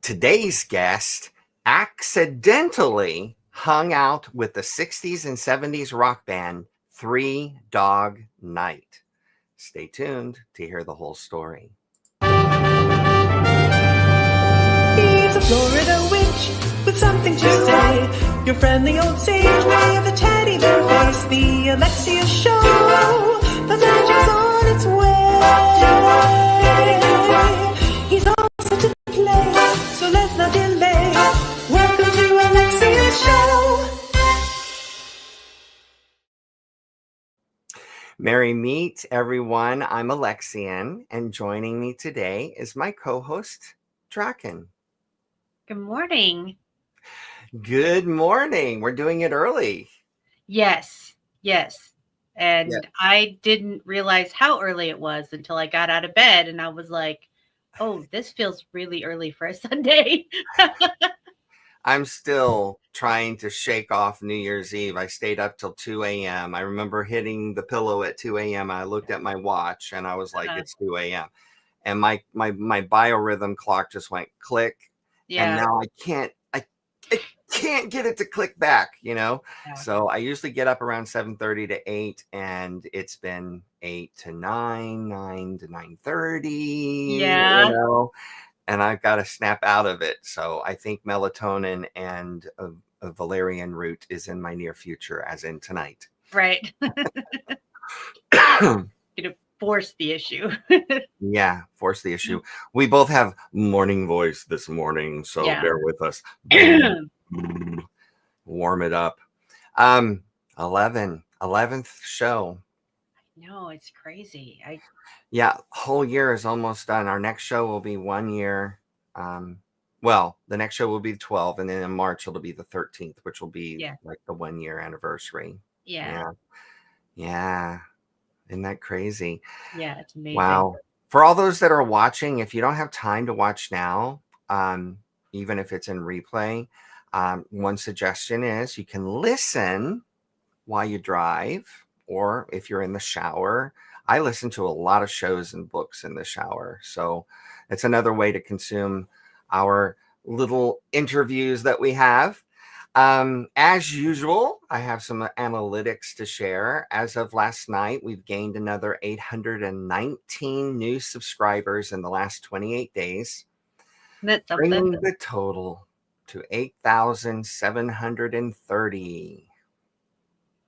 Today's guest accidentally hung out with the 60s and 70s rock band Three Dog Night. Stay tuned to hear the whole story. He's a Florida witch with something to say. Your friendly old sage with a teddy bear face. The Alexian Show. The magic's on its way. He's all set to play, so let's not delay. Welcome to Alexian Show. Merry meet, everyone. I'm Alexian, and joining me today is my co-host, Draken. Good morning. Good morning. We're doing it early. Yes. And I didn't realize how early it was until I got out of bed and I was like, oh, this feels really early for a Sunday. I'm still trying to shake off New Year's Eve. I stayed up till 2 a.m. I remember hitting the pillow at 2 a.m. I looked at my watch and I was like, it's 2 a.m. And my biorhythm clock just went click. Yeah. And now I can't get it to click back, Yeah. So I usually get up around 7:30 to 8, and it's been 8 to 9, 9 to 9:30. Yeah. And I've got to snap out of it. So I think melatonin and a valerian root is in my near future, as in tonight. Right. Gonna force the issue. Yeah, force the issue. We both have morning voice this morning, so bear with us. Warm it up. 11th show. No, it's crazy. Whole year is almost done. Our next show will be 1 year. The next show will be 12, and then in March it'll be the 13th, which will be like the 1 year anniversary. Yeah. Isn't that crazy? Yeah, it's amazing. Wow. For all those that are watching, if you don't have time to watch now, even if it's in replay, one suggestion is you can listen while you drive, or if you're in the shower. I listen to a lot of shows and books in the shower. So it's another way to consume our little interviews that we have. As usual, I have some analytics to share. As of last night, we've gained another 819 new subscribers in the last 28 days. That's bringing the total to 8,730.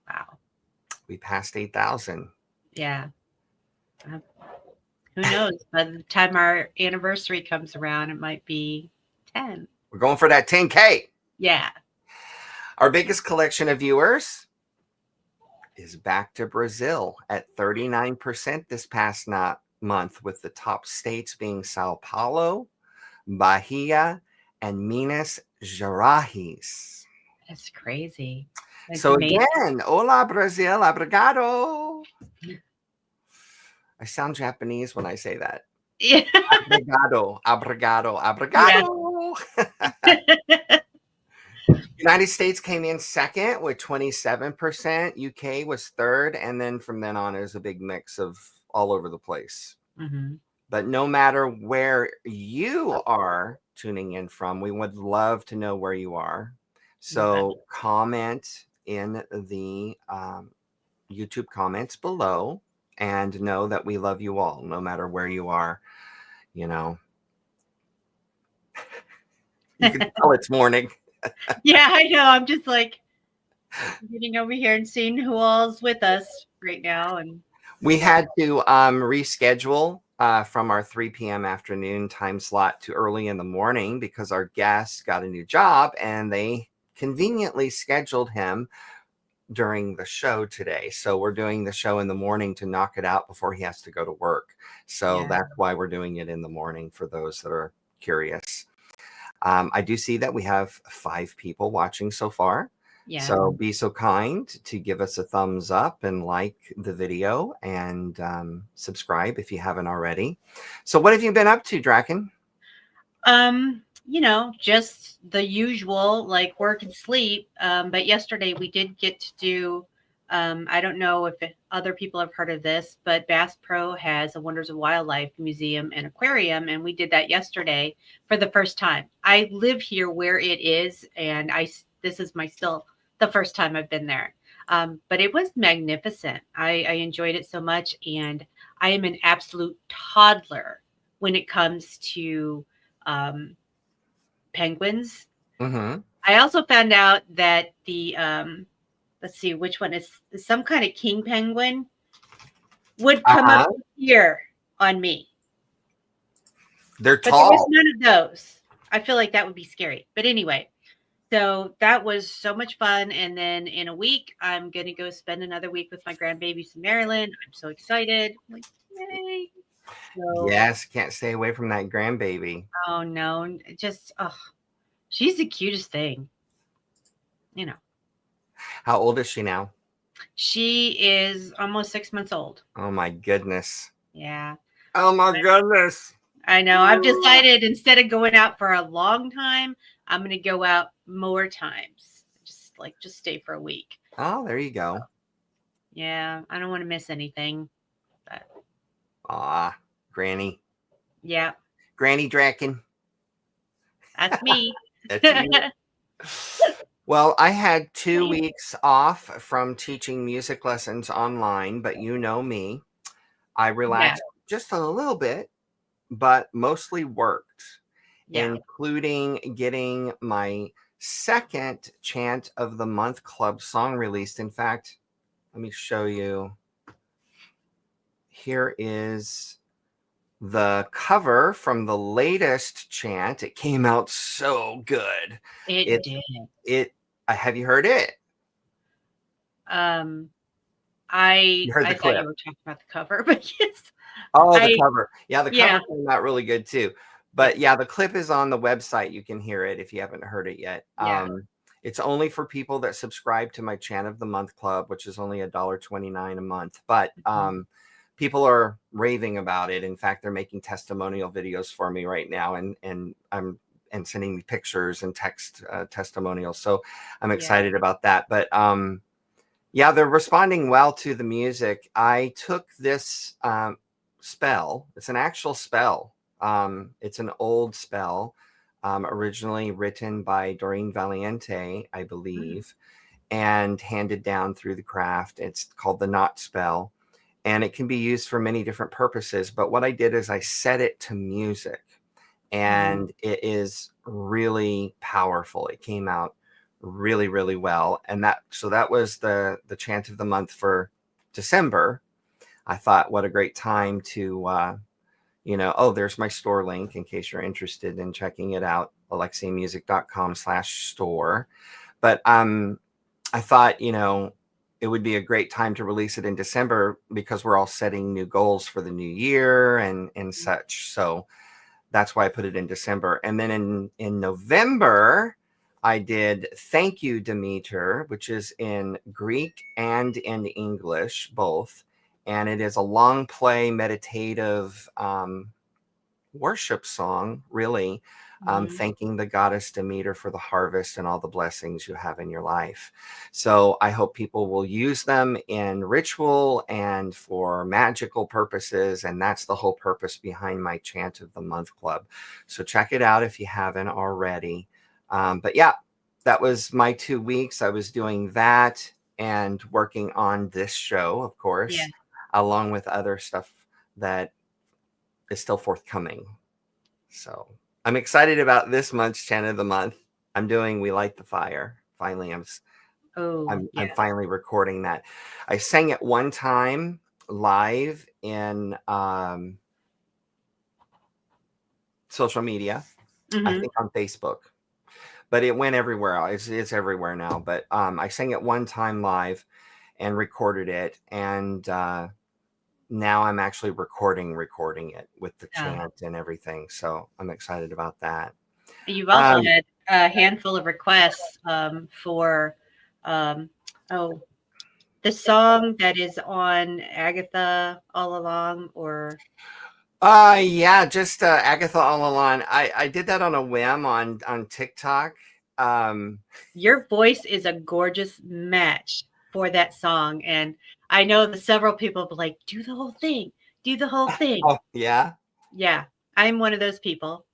Wow. We passed 8,000. Yeah. Who knows? By the time our anniversary comes around, it might be 10. We're going for that 10K. Yeah. Our biggest collection of viewers is back to Brazil at 39% this past month, with the top states being Sao Paulo, Bahia, and Minas Gerais. That's crazy. That's so amazing. Again, hola Brazil, obrigado. I sound Japanese when I say that. Yeah. Obrigado. Yeah. United States came in second with 27%. UK was third. And then from then on, it was a big mix of all over the place. Mm-hmm. But no matter where you are tuning in from, we would love to know where you are. So comment in the YouTube comments below and know that we love you all, no matter where you are. You can tell it's morning. Yeah, I know. I'm just like getting over here and seeing who all's with us right now. And we had to reschedule from our 3 p.m. afternoon time slot to early in the morning because our guest got a new job and they conveniently scheduled him during the show today. So we're doing the show in the morning to knock it out before he has to go to work. So that's why we're doing it in the morning for those that are curious. I do see that we have 5 people watching so far. Yeah. So be so kind to give us a thumbs up and like the video and subscribe if you haven't already. So what have you been up to, Draken? Just the usual, like work and sleep. But yesterday we did get to do I don't know if other people have heard of this, but Bass Pro has a Wonders of Wildlife Museum and Aquarium, and we did that yesterday for the first time. I live here where it is, and this is still the first time I've been there. But it was magnificent. I enjoyed it so much, and I am an absolute toddler when it comes to penguins. Mm-hmm. I also found out that the let's see which one is some kind of king penguin would come up here on me. They're But tall. there was none of those. I feel like that would be scary. But anyway, so that was so much fun. And then in a week, I'm going to go spend another week with my grandbabies in Maryland. I'm so excited. I'm like, yay. So, Yes, can't stay away from that grandbaby. oh, no. Just, she's the cutest thing. You know. How old is she now? She is almost 6 months old. Oh, my goodness. Yeah. Oh, my goodness. I know. I've decided instead of going out for a long time, I'm going to go out more times. Just stay for a week. Oh, there you go. Yeah. I don't want to miss anything. But Aw, Granny. yeah. Granny Draken. That's me. That's you. Well, I had 2 weeks off from teaching music lessons online, but you know me. I relaxed just a little bit, but mostly worked, including getting my second Chant of the Month Club song released. In fact, let me show you. Here is the cover from the latest chant. It came out so good. It did. Have you heard it? I heard the thought clip. you were talking about the cover, but yes. Oh, the cover. Yeah, the cover came out really good too. But yeah, the clip is on the website. You can hear it if you haven't heard it yet. Yeah. It's only for people that subscribe to my Chant of the Month Club, which is only $1.29 a month. But people are raving about it. In fact, they're making testimonial videos for me right now, and sending me pictures and text testimonials. So I'm excited about that. But yeah, they're responding well to the music. I took this spell. It's an actual spell. It's an old spell, originally written by Doreen Valiente, I believe, and handed down through the craft. It's called the Knot Spell, and it can be used for many different purposes. But what I did is I set it to music, and it is really powerful. It came out really, really well. And that was the chant of the month for December. I thought, what a great time to, there's my store link in case you're interested in checking it out, alexianmusic.com/store. But I thought, it would be a great time to release it in December because we're all setting new goals for the new year and such. So that's why I put it in December. And then in November, I did Thank You, Demeter, which is in Greek and in English, both. And it is a long play meditative worship song, really, thanking the goddess Demeter for the harvest and all the blessings you have in your life. So I hope people will use them in ritual and for magical purposes. And that's the whole purpose behind my Chant of the Month Club. So check it out if you haven't already. But yeah, that was my 2 weeks. I was doing that and working on this show, of course, along with other stuff that is still forthcoming. So I'm excited about this month's Chant of the Month. I'm doing We Light the Fire. Finally, I'm finally recording that. I sang it one time live in social media, I think on Facebook. But it went everywhere. It's everywhere now. But I sang it one time live and recorded it. And now I'm actually recording it with the chant and everything. So I'm excited about that. You've also had a handful of requests for the song that is on Agatha All Along, or just Agatha All Along. I did that on a whim on TikTok. Your voice is a gorgeous match for that song. And I know that several people were like, do the whole thing, do the whole thing. Oh, yeah. Yeah, I'm one of those people.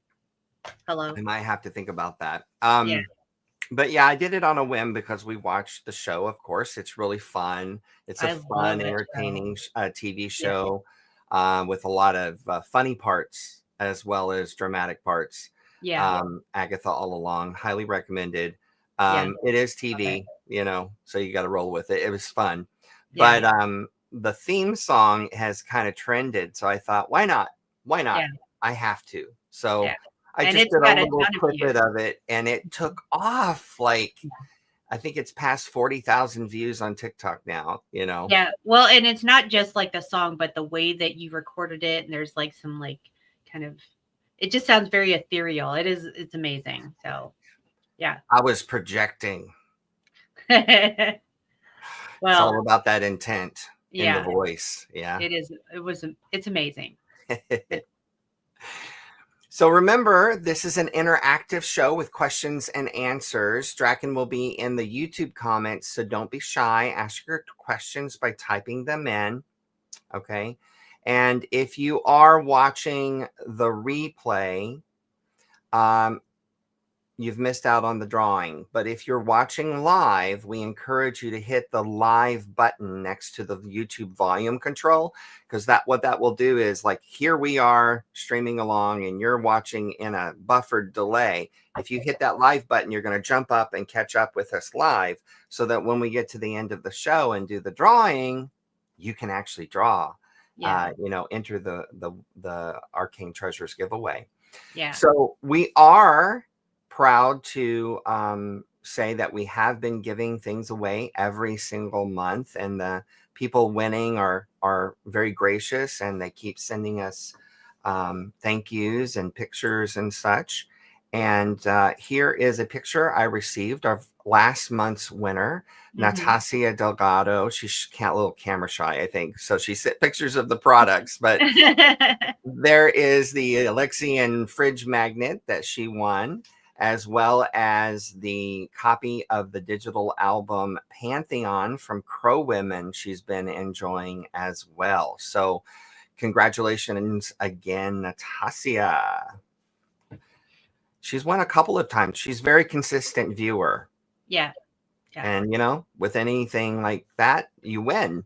Hello. I might have to think about that. Yeah. But yeah, I did it on a whim because we watched the show. Of course, it's really fun. It's a I love fun, that show. entertaining TV Yeah. show with a lot of funny parts as well as dramatic parts. Yeah. Agatha all along, highly recommended. Yeah. It is TV, you know, so you got to roll with it. It was fun, but the theme song has kind of trended, so I thought, why not? Why not? Yeah. I have to. So. Yeah. I And just it's did got a a little ton of clip views. of it, and it took off. Like, I think it's past 40,000 views on TikTok now, you know? Yeah. Well, and it's not just like the song, but the way that you recorded it. And there's like some like kind of, it just sounds very ethereal. It's amazing. So, yeah. I was projecting. Well, It's all about that intent in yeah, the voice. Yeah. It's amazing. So remember, this is an interactive show with questions and answers. Draken will be in the YouTube comments, so don't be shy. Ask your questions by typing them in, okay? And if you are watching the replay, you've missed out on the drawing. But if you're watching live, we encourage you to hit the live button next to the YouTube volume control, because what that will do is, like, here we are streaming along and you're watching in a buffered delay. If you hit that live button, you're going to jump up and catch up with us live, so that when we get to the end of the show and do the drawing, you can actually draw. Yeah. You know, enter the Arcane Treasures giveaway. Yeah. So we are proud to say that we have been giving things away every single month, and the people winning are very gracious, and they keep sending us thank yous and pictures and such. And here is a picture I received of last month's winner, Natasha Delgado. She's a little camera shy, I think, so she sent pictures of the products, but there is the Alexian fridge magnet that she won, as well as the copy of the digital album Pantheon from Crow Women she's been enjoying as well. So congratulations again, Natasha. She's won a couple of times. She's a very consistent viewer. Yeah. Yeah. And, you know, with anything like that, you win,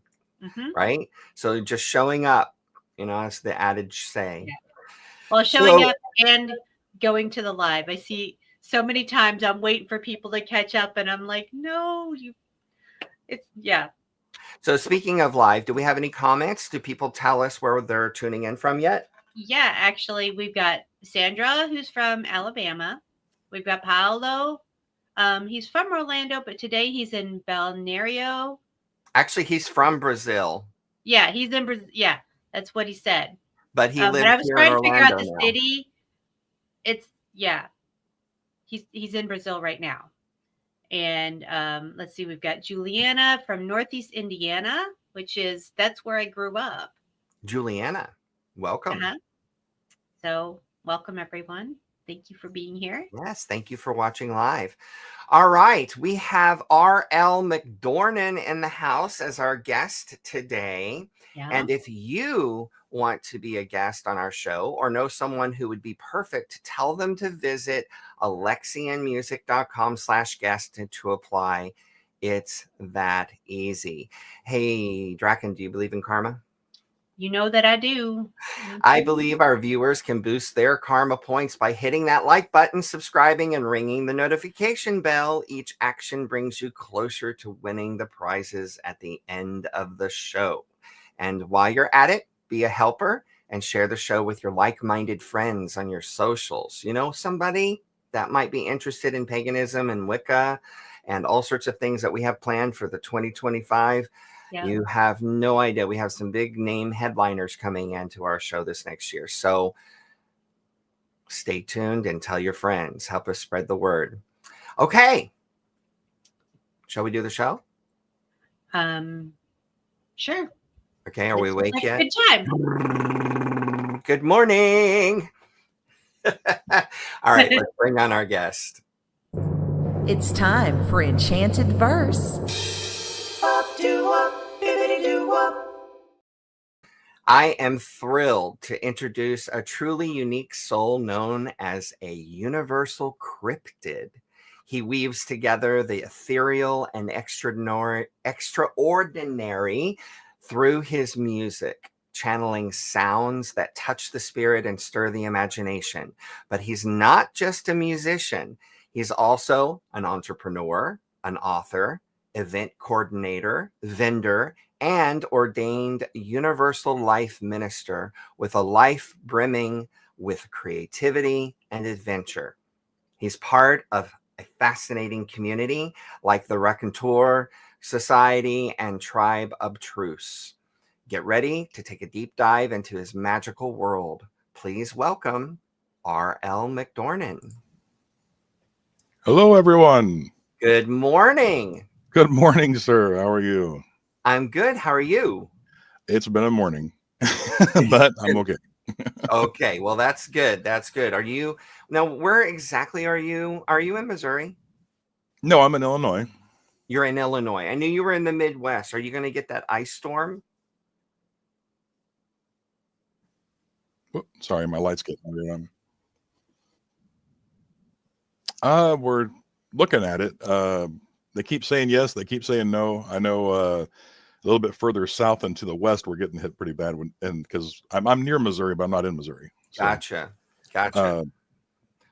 right? So just showing up, you know, as the adage say. Yeah. Well, showing up and going to the live. I see so many times I'm waiting for people to catch up, and I'm like, no, yeah. So speaking of live, do we have any comments? Do people tell us where they're tuning in from yet? Yeah, actually, we've got Sandra, who's from Alabama. We've got Paolo. He's from Orlando, but today he's in Balneario. Actually, he's from Brazil. Yeah, he's in Brazil. Yeah, that's what he said. But he lives but I was here trying in to figure Orlando out the now. city. He's in Brazil right now. And let's see, we've got Juliana from Northeast Indiana, that's where I grew up. Juliana, welcome. So welcome, everyone. Thank you for being here. Yes, thank you for watching live. All right, we have R.L. MacDornain in the house as our guest today. Yeah. And if you want to be a guest on our show or know someone who would be perfect, tell them to visit alexianmusic.com/guest to apply. It's that easy. Hey, Draken, do you believe in karma? You know that I do. I believe our viewers can boost their karma points by hitting that like button, subscribing, and ringing the notification bell. Each action brings you closer to winning the prizes at the end of the show. And while you're at it, be a helper and share the show with your like-minded friends on your socials. You know, somebody that might be interested in paganism and Wicca and all sorts of things that we have planned for the 2025. Yeah. You have no idea. We have some big name headliners coming into our show this next year. So stay tuned and tell your friends. Help us spread the word. Okay. Shall we do the show? Sure. Okay. Are we awake yet? Good time. Good morning. All right. Let's bring on our guest. It's time for Enchanted Verse. I am thrilled to introduce a truly unique soul known as a universal cryptid. He weaves together the ethereal and extraordinary through his music, channeling sounds that touch the spirit and stir the imagination. But he's not just a musician, he's also an entrepreneur, an author, event coordinator, vendor, and ordained universal life minister with a life brimming with creativity and adventure. He's part of a fascinating community like the Raconteur Society and Tribe Obtruse. Get ready to take a deep dive into his magical world. Please welcome R.L. MacDornain. Hello, everyone. Good morning. Good morning, sir. How are you? I'm good. How are you? It's been a morning, but I'm okay. Okay, well, that's good. That's good. Are you now? Where exactly are you? Are you in Missouri? No, I'm in Illinois. You're in Illinois. I knew you were in the Midwest. Are you going to get that ice storm? Whoop, sorry, my light's getting weird on. We're looking at it. They keep saying yes, they keep saying no. I know a little bit further south and to the west, we're getting hit pretty bad because I'm near Missouri, but I'm not in Missouri. So, Gotcha.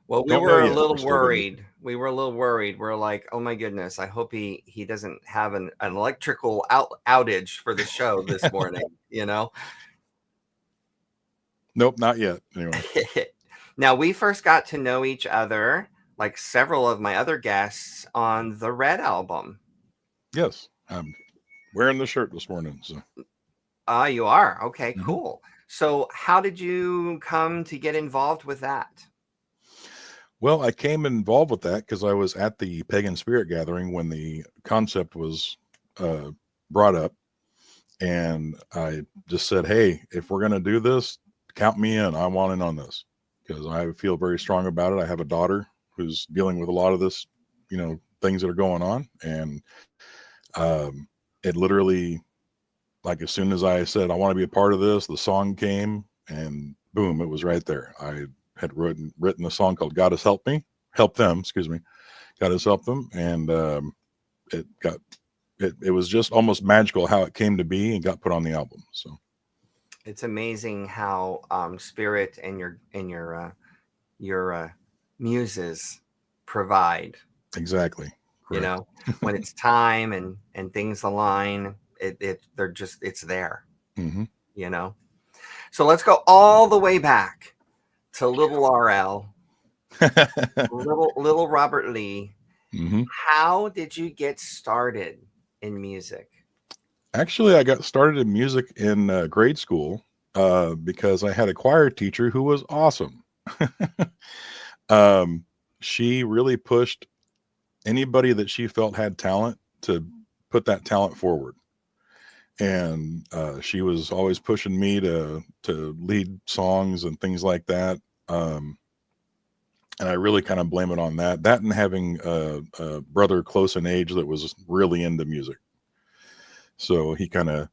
Well, we don't were know a yet. little We're still gonna- worried. We were a little worried. We're like, oh my goodness, I hope he doesn't have an electrical outage for the show this morning, you know? Nope, not yet. Anyway, Now, we first got to know each other, like several of my other guests, on the Red album. yes, I'm wearing the shirt this morning. So, You are? Okay, Mhm. cool. So how did you come to get involved with that? well, I came involved with that because I was at the Pagan Spirit Gathering when the concept was brought up. And I just said, hey, if we're going to do this, count me in. I want in on this because I feel very strong about it. I have a daughter who's dealing with a lot of this, things that are going on. And it literally, like, as soon as I said, I want to be a part of this, the song came and boom, it was right there. I had written a song called God Has Helped Me, Help Them, excuse me. God Has Helped Them. And it was just almost magical how it came to be and got put on the album. So It's amazing how spirit and your muses provide. exactly. You Correct. know, when it's time and things align, it's there. Mm-hmm. You know. So let's go all the way back to little RL, little Robert Lee. Mm-hmm. How did you get started in music? Actually, I got started in music in grade school because I had a choir teacher who was awesome. She really pushed anybody that she felt had talent to put that talent forward. And she was always pushing me to lead songs and things like that. And I really kind of blame it on that and having a brother close in age that was really into music. So he kind of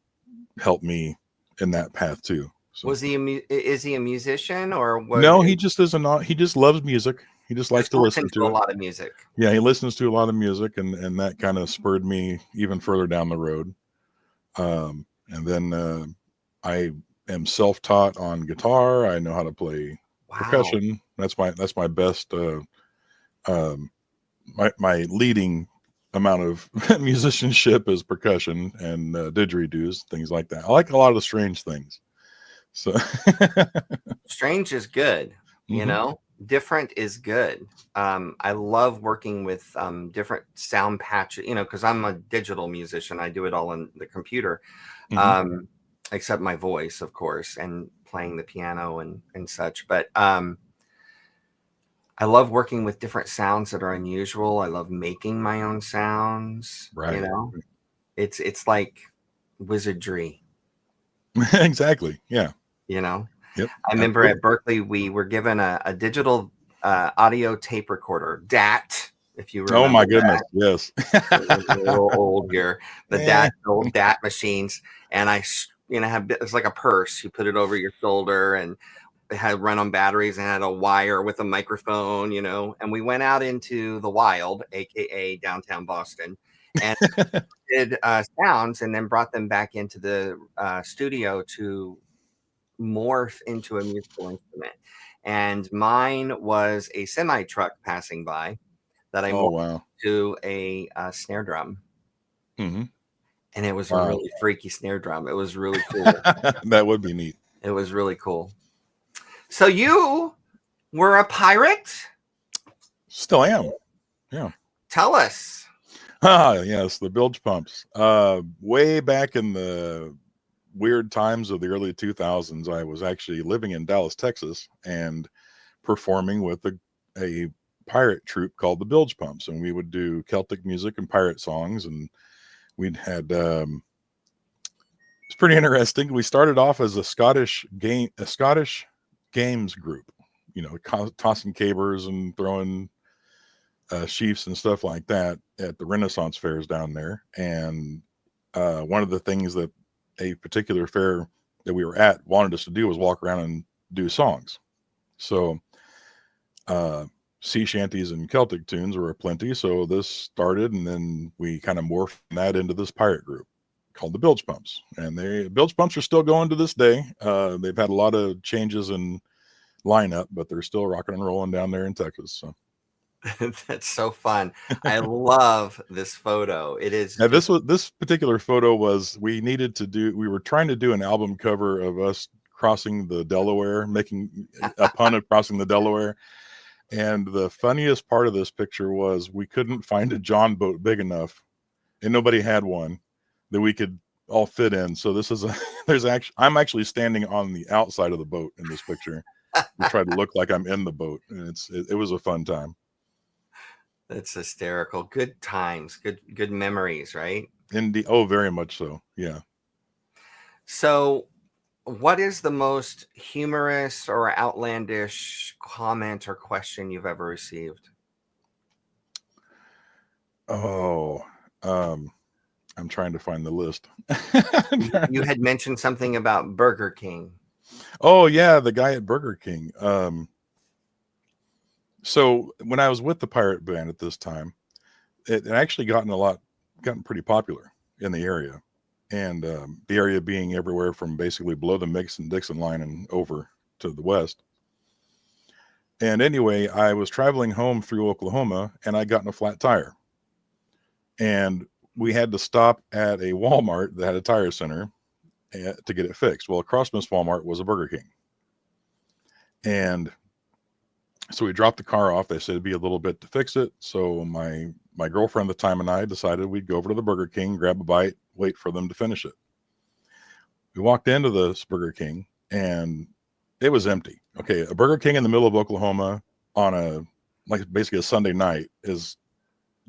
helped me in that path too. So. Is he a musician or what? No, he just isn't. He just loves music. He just likes to listen to a it. lot of music. Yeah, he listens to a lot of music, and that kind of spurred me even further down the road. And then I am self-taught on guitar. I know how to play percussion. That's my best. My leading amount of musicianship is percussion and didgeridoos, things like that. I like a lot of strange things. So strange is good. You know, different is good. I love working with different sound patches, because I'm a digital musician. I do it all on the computer, except my voice, of course, and playing the piano and such. But I love working with different sounds that are unusual. I love making my own sounds. Right. It's like wizardry. Exactly. Yeah. Yep. I remember at Berkeley, we were given a digital audio tape recorder, DAT, if you Oh remember my that. goodness, yes. We're a little old here. The Yeah. old DAT machines, and it's like a purse. You put it over your shoulder, and it had run on batteries and had a wire with a microphone, and we went out into the wild, aka downtown Boston, and did sounds, and then brought them back into the studio to morph into a musical instrument. And mine was a semi truck passing by that I Oh morphed wow. to a snare drum. Hmm. And it was a Wow. really freaky snare drum. It was really cool. That would be neat. It was really cool. So you were a pirate? Still am. Yeah. Tell us. Yes, the bilge pumps. Way back in the weird times of the early 2000s, I was actually living in Dallas, Texas, and performing with a pirate troupe called the Bilge Pumps, and we would do Celtic music and pirate songs, and we'd had it's pretty interesting. We started off as a Scottish games group, tossing cabers and throwing sheaths and stuff like that at the Renaissance fairs down there. And one of the things that a particular fair that we were at wanted us to do was walk around and do songs. So sea shanties and Celtic tunes were aplenty. So this started, and then we kind of morphed that into this pirate group called the Bilge Pumps. And the Bilge Pumps are still going to this day. They've had a lot of changes in lineup, but they're still rocking and rolling down there in Texas. So That's so fun. I love this photo. It is. now this particular photo was, we were trying to do an album cover of us crossing the Delaware, making a pun of crossing the Delaware. And the funniest part of this picture was we couldn't find a John boat big enough, and nobody had one that we could all fit in. So this is I'm actually standing on the outside of the boat in this picture to try to look like I'm in the boat. And it was a fun time. That's hysterical. Good times, good memories, right? Indeed. Oh, very much so. Yeah. So what is the most humorous or outlandish comment or question you've ever received? Oh, I'm trying to find the list. You had mentioned something about Burger King. Oh yeah, the guy at Burger King. So when I was with the pirate band at this time, it actually gotten pretty popular in the area, and the area being everywhere from basically below the Mason-Dixon line and over to the west. And anyway, I was traveling home through Oklahoma, and I got in a flat tire, and we had to stop at a Walmart that had a tire center to get it fixed. Well, across from this Walmart was a Burger King, and so we dropped the car off. They said it'd be a little bit to fix it. So my girlfriend at the time and I decided we'd go over to the Burger King, grab a bite, wait for them to finish it. We walked into this Burger King and it was empty. Okay, a Burger King in the middle of Oklahoma on basically a Sunday night is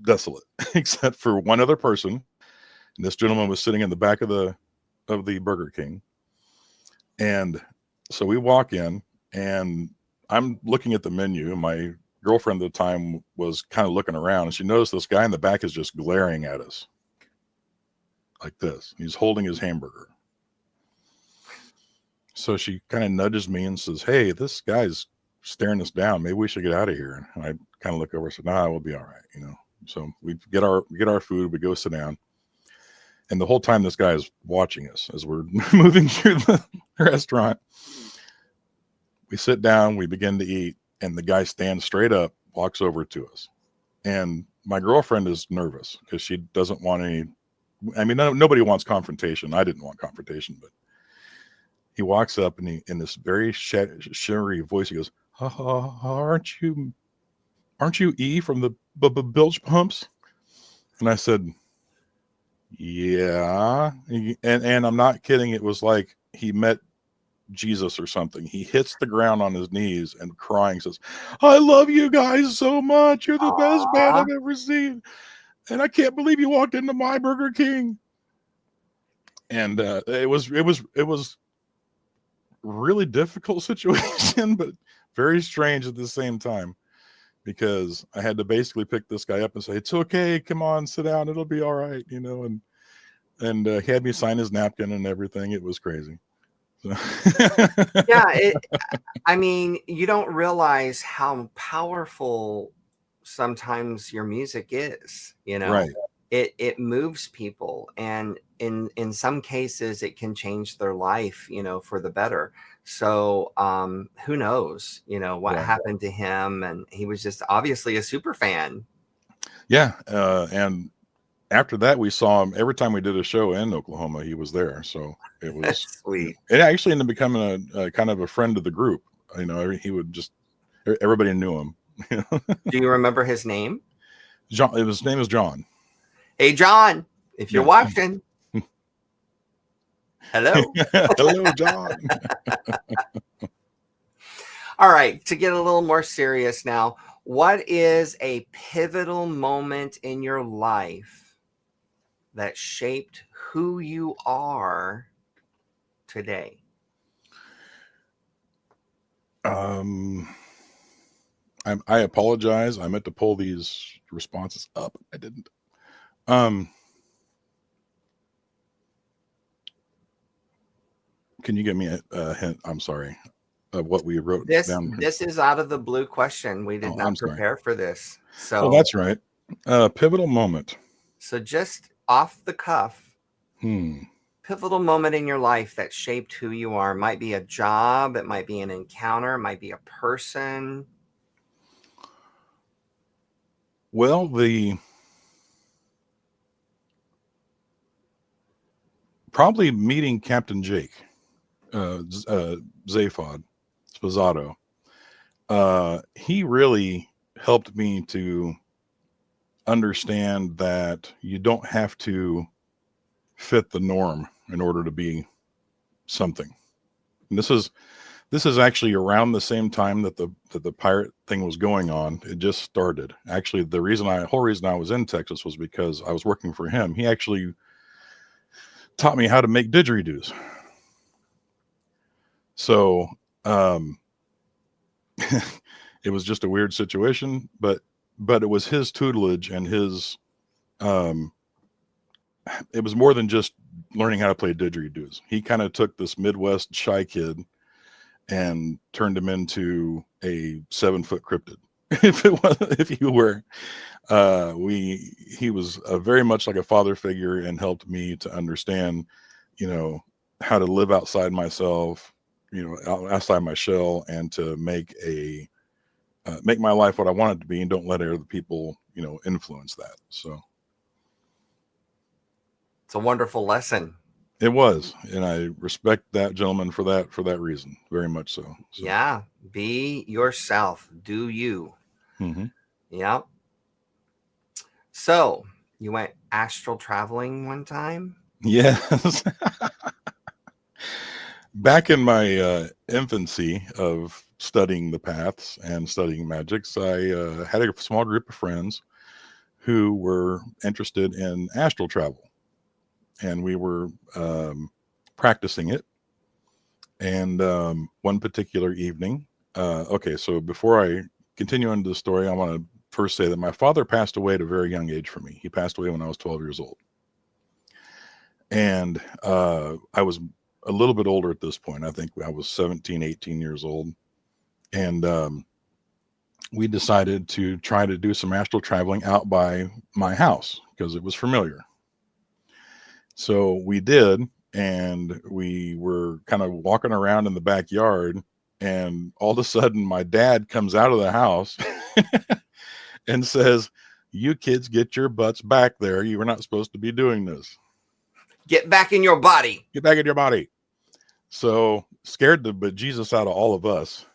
desolate, except for one other person. And this gentleman was sitting in the back of the Burger King. And so we walk in, and I'm looking at the menu, and my girlfriend at the time was kind of looking around, and she noticed this guy in the back is just glaring at us like this. He's holding his hamburger. So she kind of nudges me and says, "Hey, this guy's staring us down. Maybe we should get out of here." And I kind of look over and said, "Nah, we'll be all right." So we get our food, we go sit down. And the whole time this guy is watching us as we're moving through the restaurant. We sit down, we begin to eat, and the guy stands straight up, walks over to us. And my girlfriend is nervous because she doesn't want nobody wants confrontation. I didn't want confrontation, but he walks up and in this very shivery voice, he goes, aren't you E from the Bilge Pumps? And I said, yeah. And I'm not kidding. It was like he met Jesus or something. He hits the ground on his knees and crying says, "I love you guys so much. You're the best band I've ever seen. And I can't believe you walked into my Burger King." And it was really difficult situation, but very strange at the same time. because I had to basically pick this guy up and say, "It's okay, come on, sit down, it'll be all right," and he had me sign his napkin and everything. It was crazy. So. Yeah, I mean, you don't realize how powerful sometimes your music is, Right. It moves people, and in some cases it can change their life, for the better. So who knows, what Right. happened to him, and he was just obviously a super fan. Yeah, and after that, we saw him every time we did a show in Oklahoma. He was there, so it was Sweet. It actually ended up becoming a kind of a friend of the group. He would just everybody knew him. Do you remember his name? John. His name is John. Hey, John, if you're Yeah. watching, hello. Hello, John. All right, to get a little more serious now, what is a pivotal moment in your life that shaped who you are today? I apologize. I meant to pull these responses up. I didn't. Can you give me a hint? I'm sorry. Of what we wrote down. This is out of the blue question. We did not I'm sorry. prepare for this. So, Well, that's right. Pivotal moment. so just off the cuff, pivotal moment in your life that shaped who you are. Might be a job, it might be an encounter, it might be a person. Well, probably meeting Captain Jake, Zaphod Sposato. He really helped me to understand that you don't have to fit the norm in order to be something. And this is actually around the same time that the pirate thing was going on. It just started. Actually, the whole reason I was in Texas was because I was working for him. He actually taught me how to make didgeridoos. So it was just a weird situation, but it was his tutelage and his it was more than just learning how to play didgeridoos. He kind of took this Midwest shy kid and turned him into a 7-foot cryptid. He was very much like a father figure and helped me to understand, how to live outside myself, outside my shell, and to make my life what I want it to be, and don't let other people, influence that. So It's a wonderful lesson. it was, and I respect that gentleman for that reason, very much so. Yeah, be yourself. Do you? Mm-hmm. Yeah. So you went astral traveling one time? Yes. Back in my infancy of studying the paths and studying magics, I had a small group of friends who were interested in astral travel, and we were practicing it. And one particular evening, so before I continue into the story, I want to first say that my father passed away at a very young age for me. He passed away when I was 12 years old. And I was a little bit older at this point. I think I was 17, 18 years old. And we decided to try to do some astral traveling out by my house because it was familiar. So we did, and we were kind of walking around in the backyard, and all of a sudden my dad comes out of the house and says, "You kids, get your butts back there. You were not supposed to be doing this. Get back in your body. Get back in your body." So scared the bejesus out of all of us,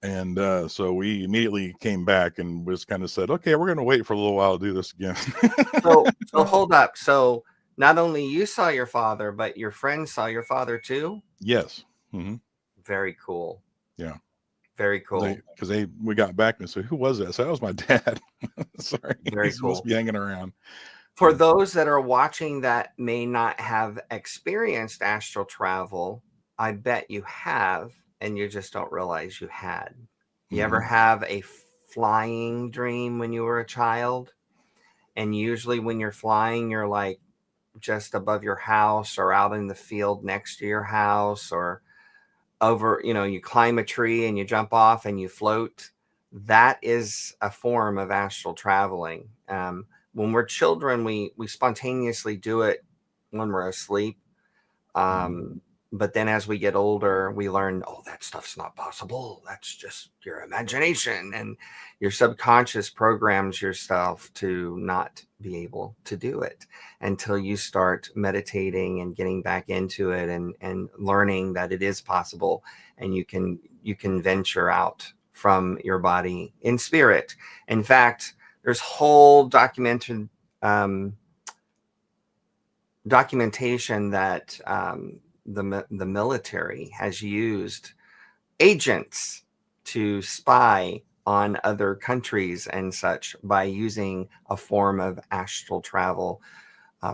And so we immediately came back and just kind of said, "Okay, we're going to wait for a little while to do this again." So hold up. So not only you saw your father, but your friends saw your father too? Yes. Mm-hmm. Very cool. Yeah. Very cool. Because we got back and said, "Who was that?" So that was my dad. Sorry. Very He's cool. supposed to be hanging around. For those that are watching that may not have experienced astral travel, I bet you have, and you just don't realize you had. You ever have a flying dream when you were a child? And usually when you're flying, you're like just above your house or out in the field next to your house, or over, you climb a tree and you jump off and you float. That is a form of astral traveling. When we're children, we spontaneously do it when we're asleep. But then as we get older, we learn, oh, that stuff's not possible. That's just your imagination. And your subconscious programs yourself to not be able to do it until you start meditating and getting back into it, and learning that it is possible, and you can venture out from your body in spirit. In fact, there's whole documentation that the military has used agents to spy on other countries and such by using a form of astral travel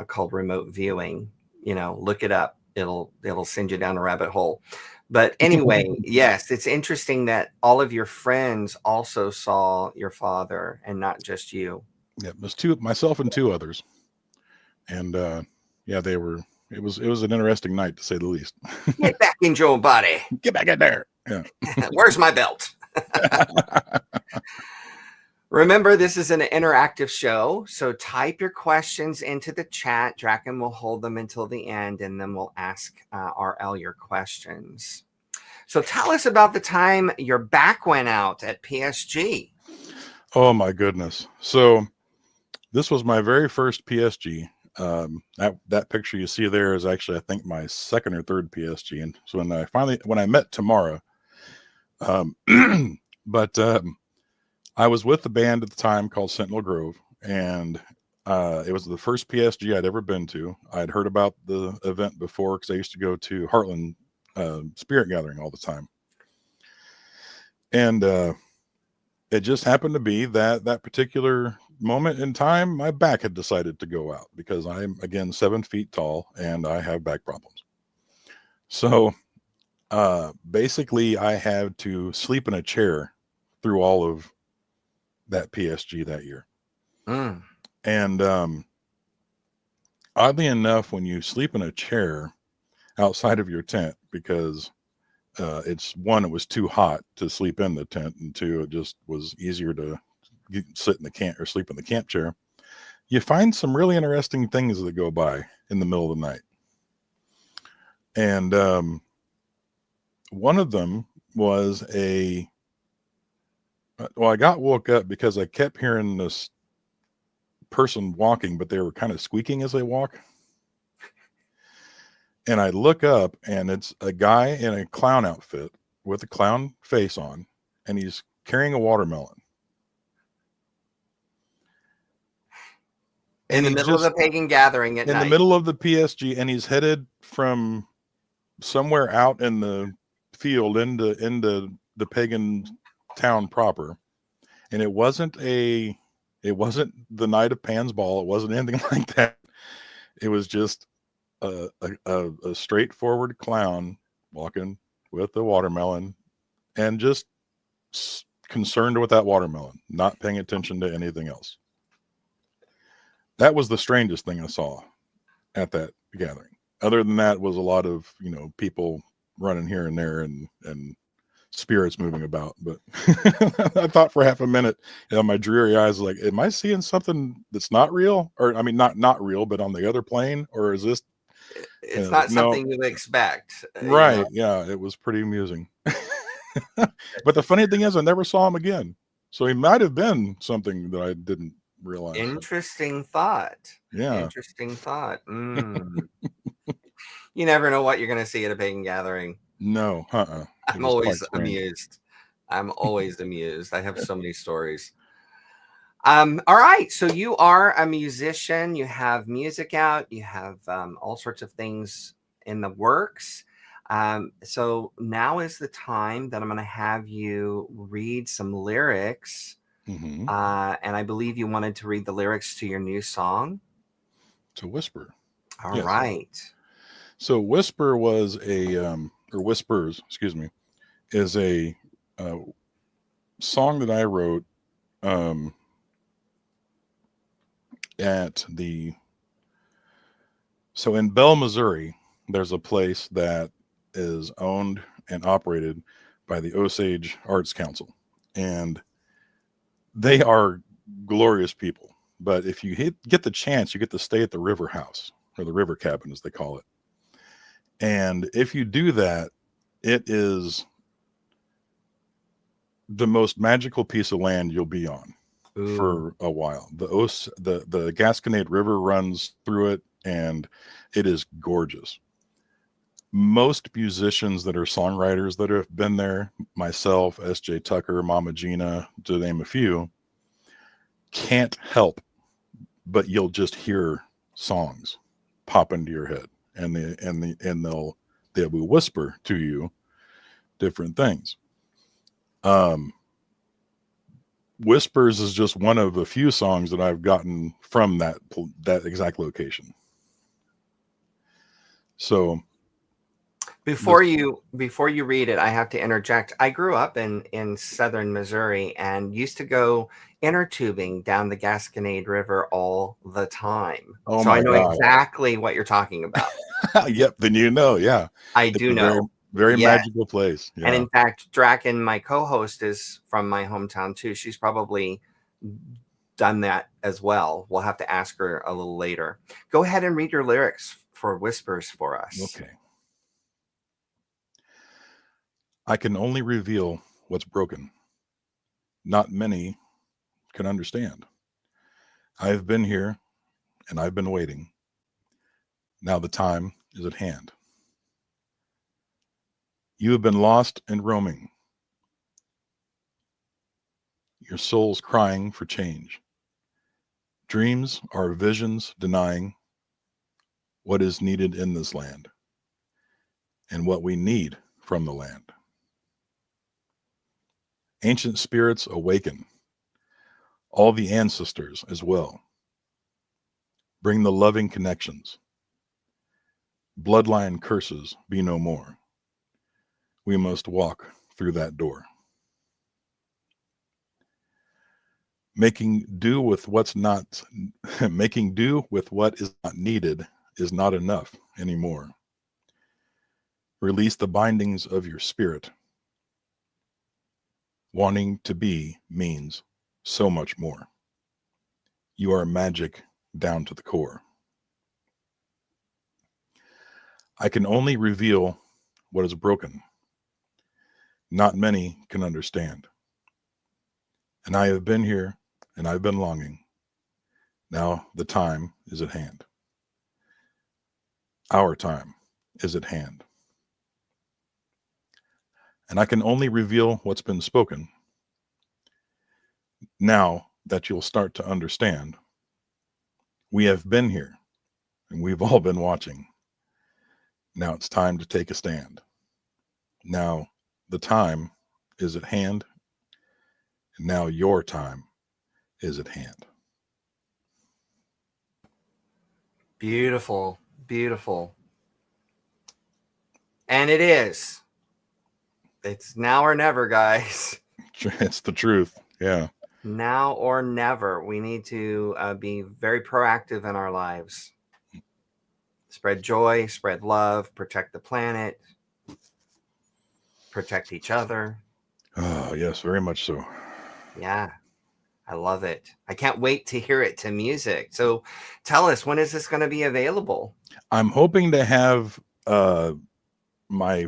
called remote viewing. Look it up. It'll send you down a rabbit hole. But anyway, yes, it's interesting that all of your friends also saw your father and not just you. Yeah, it was myself and two others. And yeah, it was an interesting night, to say the least. Get back in your body. Get back in there. Yeah. Where's my belt? Remember, this is an interactive show, so type your questions into the chat. Draken will hold them until the end, and then we'll ask RL your questions. So tell us about the time your back went out at PSG. Oh, my goodness. So this was my very first PSG. That picture you see there is actually, I think, my second or third PSG. And so when I met Tamara, but I was with the band at the time called Sentinel Grove, and it was the first PSG I'd ever been to. I'd heard about the event before because I used to go to Heartland Spirit Gathering all the time. And it just happened to be that particular moment in time, my back had decided to go out because I'm, again, 7 feet tall and I have back problems. So basically I had to sleep in a chair through all of that PSG that year. And oddly enough, when you sleep in a chair outside of your tent, because it was too hot to sleep in the tent, and two, it just was easier to sit in the camp or sleep in the camp chair, you find some really interesting things that go by in the middle of the night. And one of them was I got woke up because I kept hearing this person walking, but they were kind of squeaking as they walk. And I look up, and it's a guy in a clown outfit with a clown face on, and he's carrying a watermelon. In the middle of the pagan gathering at night. In the middle of the PSG, and he's headed from somewhere out in the field into the pagan town proper. And it wasn't the night of Pan's Ball. It wasn't anything like that. It was just a straightforward clown walking with a watermelon and just concerned with that watermelon, not paying attention to anything else. That was the strangest thing I saw at that gathering. Other than that was a lot of, people running here and there and spirits moving about. But I thought for half a minute, my dreary eyes, like, am I seeing something that's not real? Or, I mean, not real, but on the other plane? Or is this? It's not something you expect. Right. Yeah. It was pretty amusing. But the funny thing is, I never saw him again. So he might have been something that I didn't realize. Interesting thought. Yeah. Interesting thought. You never know what you're going to see at a pagan gathering. No. I'm always amused. I'm always amused. I have so many stories. All right. So you are a musician. You have music out. You have all sorts of things in the works. So now is the time that I'm going to have you read some lyrics. And I believe you wanted to read the lyrics to your new song. To Whisper. All right. So Whisper was or Whispers, excuse me, is a song that I wrote so in Bell, Missouri, there's a place that is owned and operated by the Osage Arts Council. And they are glorious people. But if you get the chance, you get to stay at the River House, or the River Cabin, as they call it. And if you do that, it is the most magical piece of land you'll be on for a while. The Gasconade River runs through it, and it is gorgeous. Most musicians that are songwriters that have been there, myself, S.J. Tucker, Mama Gina, to name a few, can't help but you'll just hear songs pop into your head, and they'll whisper to you different things. Whispers is just one of a few songs that I've gotten from that exact location. So before you read it, I have to interject. I grew up in southern Missouri and used to go inner tubing down the Gasconade River all the time. Oh, so my I know God. exactly what you're talking about. Yep, then yeah. I do know. Very Yeah. magical place. Yeah. And in fact, Draken, my co-host, is from my hometown too. She's probably done that as well. We'll have to ask her a little later. Go ahead and read your lyrics for Whispers for us. Okay. I can only reveal what's broken. Not many can understand. I have been here and I've been waiting. Now the time is at hand. You have been lost and roaming. Your soul's crying for change. Dreams are visions denying what is needed in this land and what we need from the land. Ancient spirits awaken, all the ancestors as well. Bring the loving connections. Bloodline curses be no more. We must walk through that door. Making do with what is not needed is not enough anymore. Release the bindings of your spirit. Wanting to be means so much more. You are magic down to the core. I can only reveal what is broken. Not many can understand. And I have been here and I've been longing. Now the time is at hand. Our time is at hand. And I can only reveal what's been spoken. Now that you'll start to understand, we have been here and we've all been watching. Now it's time to take a stand. Now the time is at hand. And now your time is at hand. Beautiful, beautiful. And it is. It's now or never, guys. It's the truth. Yeah. Now or never. We need to be very proactive in our lives. Spread joy, spread love, protect the planet, protect each other. Oh, yes, very much so. Yeah, I love it. I can't wait to hear it to music. So tell us, when is this going to be available? I'm hoping to have my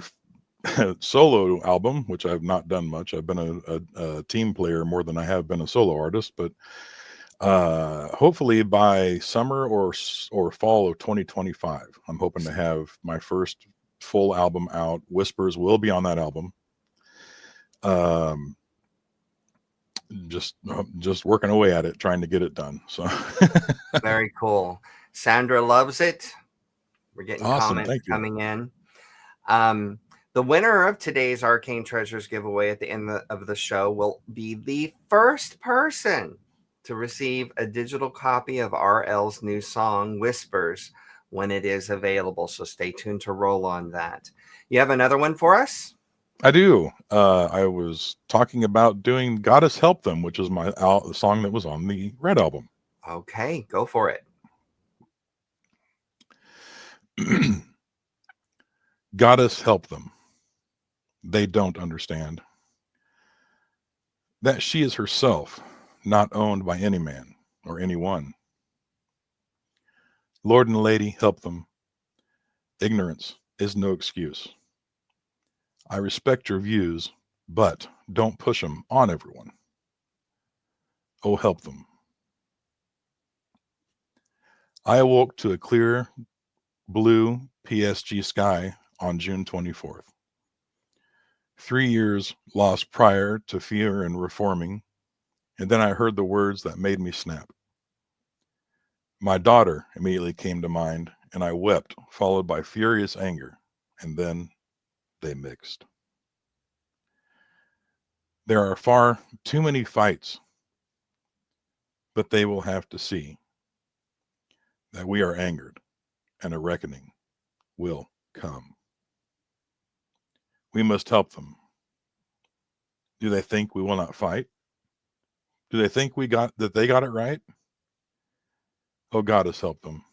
solo album, which I've not done much. I've been a team player more than I have been a solo artist, but hopefully by summer or fall of 2025, I'm hoping to have my first full album out. Whispers will be on that album. Just working away at it, trying to get it done. So very cool. Sandra loves it. We're getting awesome. comments coming in. The winner of today's Arcane Treasures giveaway at the end of the show will be the first person to receive a digital copy of RL's new song, Whispers, when it is available. So stay tuned to roll on that. You have another one for us? I do. I was talking about doing "Goddess Help Them," which is my song that was on the Red album. Okay, go for it. Goddess help them. They don't understand that she is herself, not owned by any man or anyone. Lord and Lady, help them. Ignorance is no excuse. I respect your views, but don't push them on everyone. Oh, help them. I awoke to a clear blue PSG sky on June 24th. 3 years lost prior to fear and reforming, and then I heard the words that made me snap. My daughter immediately came to mind, and I wept, followed by furious anger, and then they mixed. There are far too many fights, but they will have to see that we are angered, and a reckoning will come. We must help them. Do they think we will not fight? Do they think they got it right? Oh, Goddess, help them.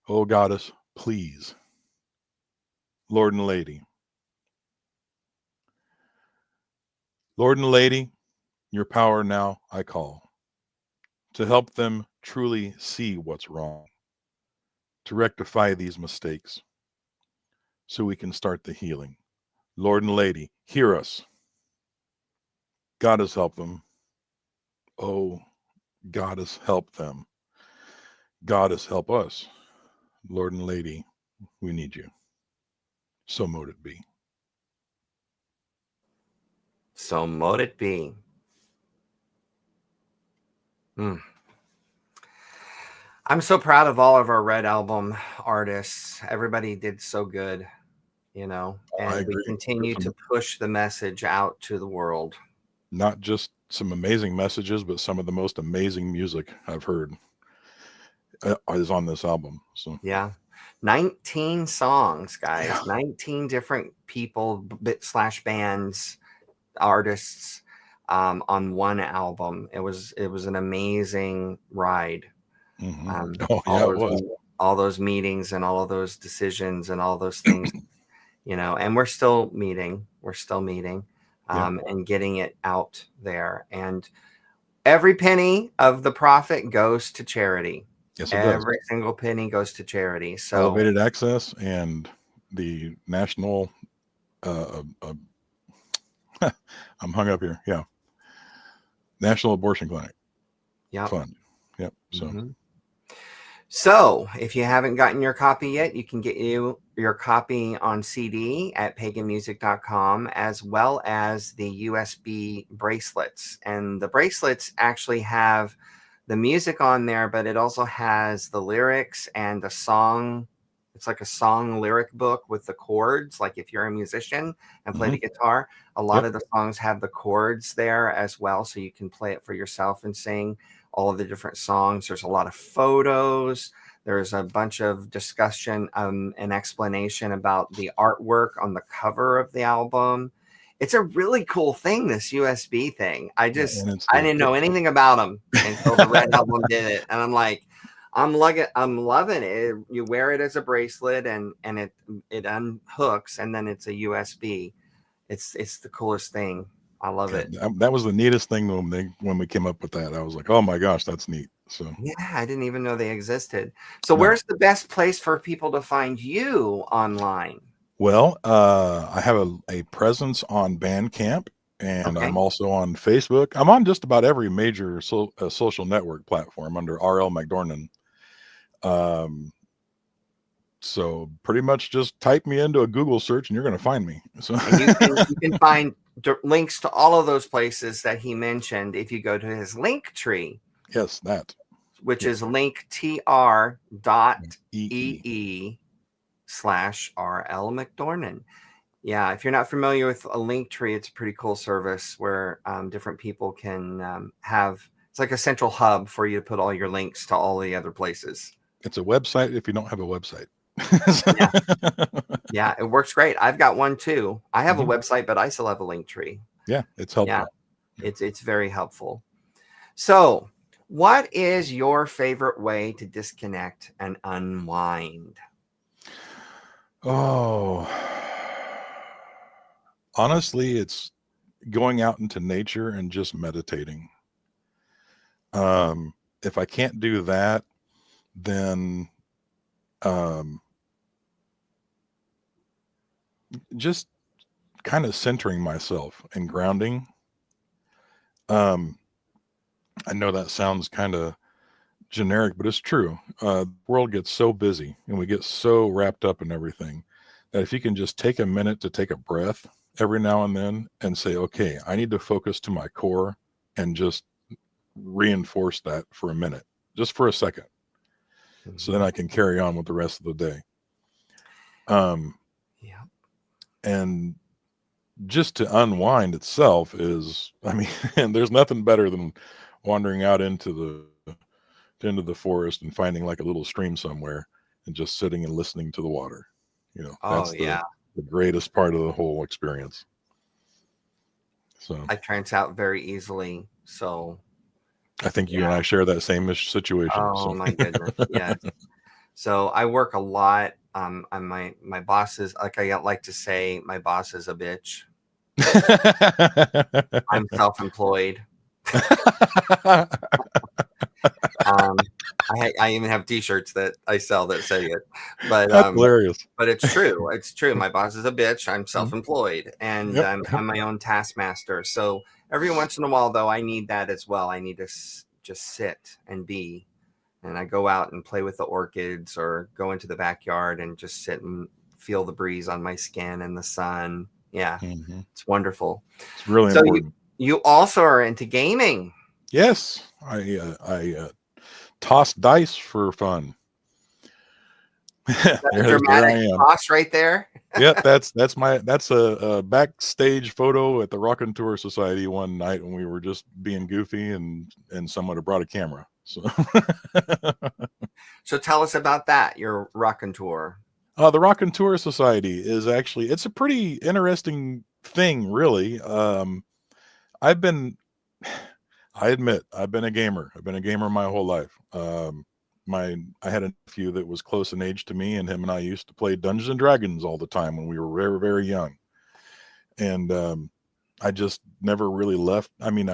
Oh, Goddess, please. Lord and Lady. Lord and Lady, your power now I call, to help them truly see what's wrong, to rectify these mistakes, so we can start the healing. Lord and Lady, hear us. Goddess, help them. Oh, Goddess, help them. Goddess, help us. Lord and Lady, we need you. So mote it be. So mote it be. I'm so proud of all of our Red Album artists. Everybody did so good, and I agree. we continue to push the message out to the world. Not just some amazing messages, but some of the most amazing music I've heard is on this album. So yeah, 19 songs, guys. Yeah. 19 different people / bands, artists on one album. It was an amazing ride. Mm-hmm. It was. All those meetings and all of those decisions and all those things, and we're still meeting. And getting it out there. And every penny of the profit goes to charity. Yes, it does. Every single penny goes to charity. So Elevated Access and the National I'm hung up here. Yeah. National Abortion Clinic. Yep. Fund. Yep. So mm-hmm. So if you haven't gotten your copy yet, you can get your copy on CD at paganmusic.com, as well as the USB bracelets. And the bracelets actually have the music on there, but it also has the lyrics and the song. It's like a song lyric book with the chords. Like if you're a musician and play the guitar, a lot of the songs have the chords there as well. So you can play it for yourself and sing all of the different songs. There's a lot of photos. There's a bunch of discussion and explanation about the artwork on the cover of the album. It's a really cool thing, this USB thing. I didn't know anything about them until the Red Album did it. And I'm like, I'm loving it. You wear it as a bracelet and it unhooks, and then it's a USB. It's the coolest thing. I love it. That was the neatest thing when we came up with that. I was like, oh my gosh, that's neat. So yeah, I didn't even know they existed. So where's the best place for people to find you online? Well, I have a presence on Bandcamp, and I'm also on Facebook. I'm on just about every major social network platform under RL MacDornain. So pretty much just type me into a Google search and you're going to find me. So and you can find links to all of those places that he mentioned if you go to his link tree. Yes, that. Which is linktr.ee/RL MacDornain. Yeah, if you're not familiar with a link tree, it's a pretty cool service where different people can it's like a central hub for you to put all your links to all the other places. It's a website if you don't have a website. Yeah, it works great. I've got one too. I have a Mhm. website, but I still have a link tree. Yeah, it's helpful. Yeah, it's very helpful. So, what is your favorite way to disconnect and unwind? Oh, honestly, it's going out into nature and just meditating. If I can't do that, then um, just kind of centering myself and grounding. Um, I know that sounds kind of generic, but it's true. The world gets so busy and we get so wrapped up in everything that if you can just take a minute to take a breath every now and then and say, okay, I need to focus to my core and just reinforce that for a minute, just for a second. So then I can carry on with the rest of the day. Yeah. And just to unwind itself is, I mean, and there's nothing better than wandering out into the forest and finding like a little stream somewhere and just sitting and listening to the water. Oh, That's yeah. the greatest part of the whole experience. So I trance out very easily. So, I think you and I share that same situation. oh So my goodness. Yes. So I work a lot. And my boss is, like I like to say, my boss is a bitch. I'm self-employed. I even have T-shirts that I sell that say it. But that's hilarious. But it's true. It's true. My boss is a bitch. I'm self-employed, and Yep. I'm my own taskmaster. So every once in a while, though, I need that as well. I need to just sit and be. And I go out and play with the orchids or go into the backyard and just sit and feel the breeze on my skin and the sun. Yeah, it's wonderful. It's really so important. You also are into gaming. Yes, I toss dice for fun. There I am. Toss right there. Yep, that's a backstage photo at the Rockin' Tour Society one night when we were just being goofy and someone had brought a camera. So tell us about that, your Rockin' Tour. The Rockin' Tour Society is actually, it's a pretty interesting thing, really. I admit I've been a gamer. I've been a gamer my whole life. I had a nephew that was close in age to me, and him and I used to play Dungeons and Dragons all the time when we were very, very young. And I just never really left. I mean,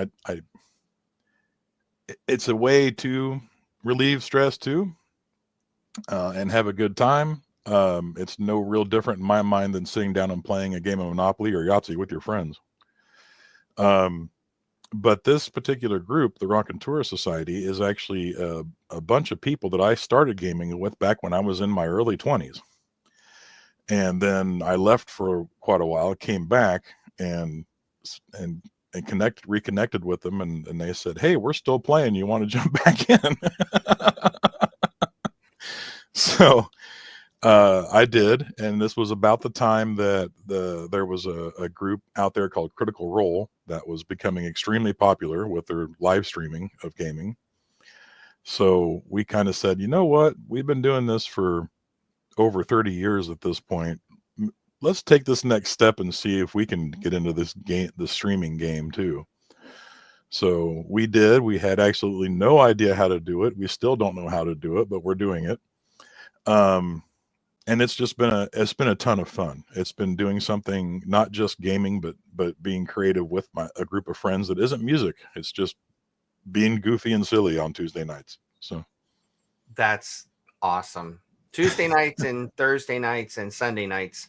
it's a way to relieve stress too, and have a good time. It's no real different in my mind than sitting down and playing a game of Monopoly or Yahtzee with your friends. But this particular group, the Rockin' Tour Society, is actually a bunch of people that I started gaming with back when I was in my early 20s. And then I left for quite a while, came back and reconnected with them, and they said, "Hey, we're still playing. You want to jump back in?" So I did, and this was about the time that there was a group out there called Critical Role that was becoming extremely popular with their live streaming of gaming. So we kind of said, you know what? We've been doing this for over 30 years at this point. Let's take this next step and see if we can get into this game, the streaming game too. So we did. We had absolutely no idea how to do it. We still don't know how to do it, but we're doing it. And it's just been a ton of fun. It's been doing something, not just gaming, but being creative with a group of friends that isn't music. It's just being goofy and silly on Tuesday nights. So that's awesome. Tuesday nights and Thursday nights and Sunday nights,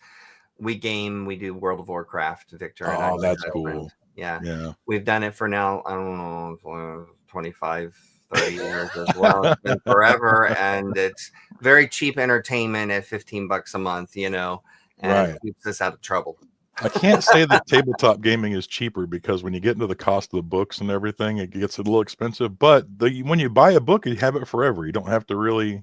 we game. We do World of Warcraft, Victor. And oh, that's cool. Yeah. We've done it for now, I don't know, 25, 30 years as well. It's been forever, and it's very cheap entertainment at $15 a month, and it keeps us out of trouble. I can't say that tabletop gaming is cheaper, because when you get into the cost of the books and everything, it gets a little expensive. But when you buy a book, you have it forever. You don't have to really,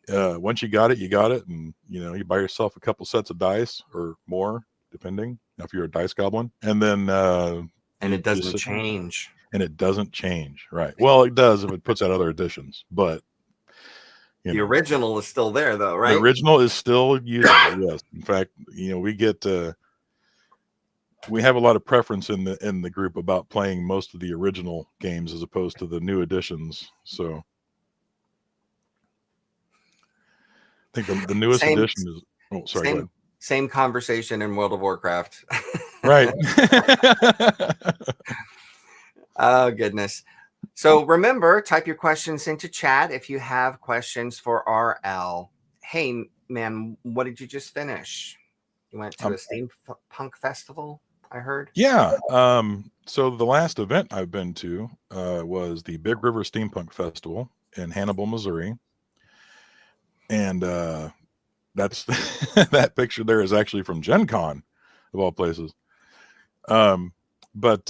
once you got it, and you buy yourself a couple sets of dice or more, depending if you're a dice goblin, and then and it doesn't change. And it doesn't change, right? Well, it does if it puts out other editions, but You The know, original is still there, though, the right? original is still usable. Yes, in fact, we have a lot of preference in the group about playing most of the original games as opposed to the new editions. So I think the newest Same, edition is. Oh, sorry. Go ahead. same conversation in World of Warcraft. Right. Oh, goodness. So remember, type your questions into chat if you have questions for RL. Hey, man, what did you just finish? You went to a steampunk festival, I heard? Yeah. So the last event I've been to was the Big River Steampunk Festival in Hannibal, Missouri. And that's that picture there is actually from Gen Con, of all places. But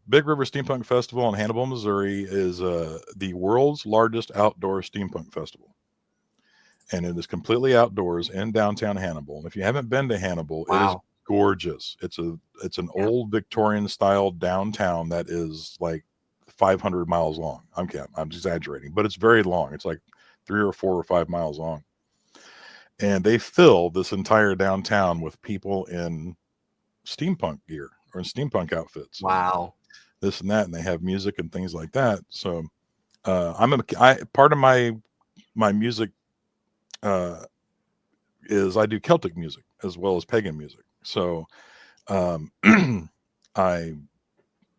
Big River Steampunk Festival in Hannibal, Missouri is the world's largest outdoor steampunk festival. And it is completely outdoors in downtown Hannibal. And if you haven't been to Hannibal, it is gorgeous. It's an old Victorian style downtown that is like 500 miles long. I'm exaggerating, but it's very long. It's like 3 or 4 or 5 miles long. And they fill this entire downtown with people in steampunk gear or in steampunk outfits. Wow. This and that, and they have music and things like that. So part of my music is I do Celtic music as well as pagan music. So I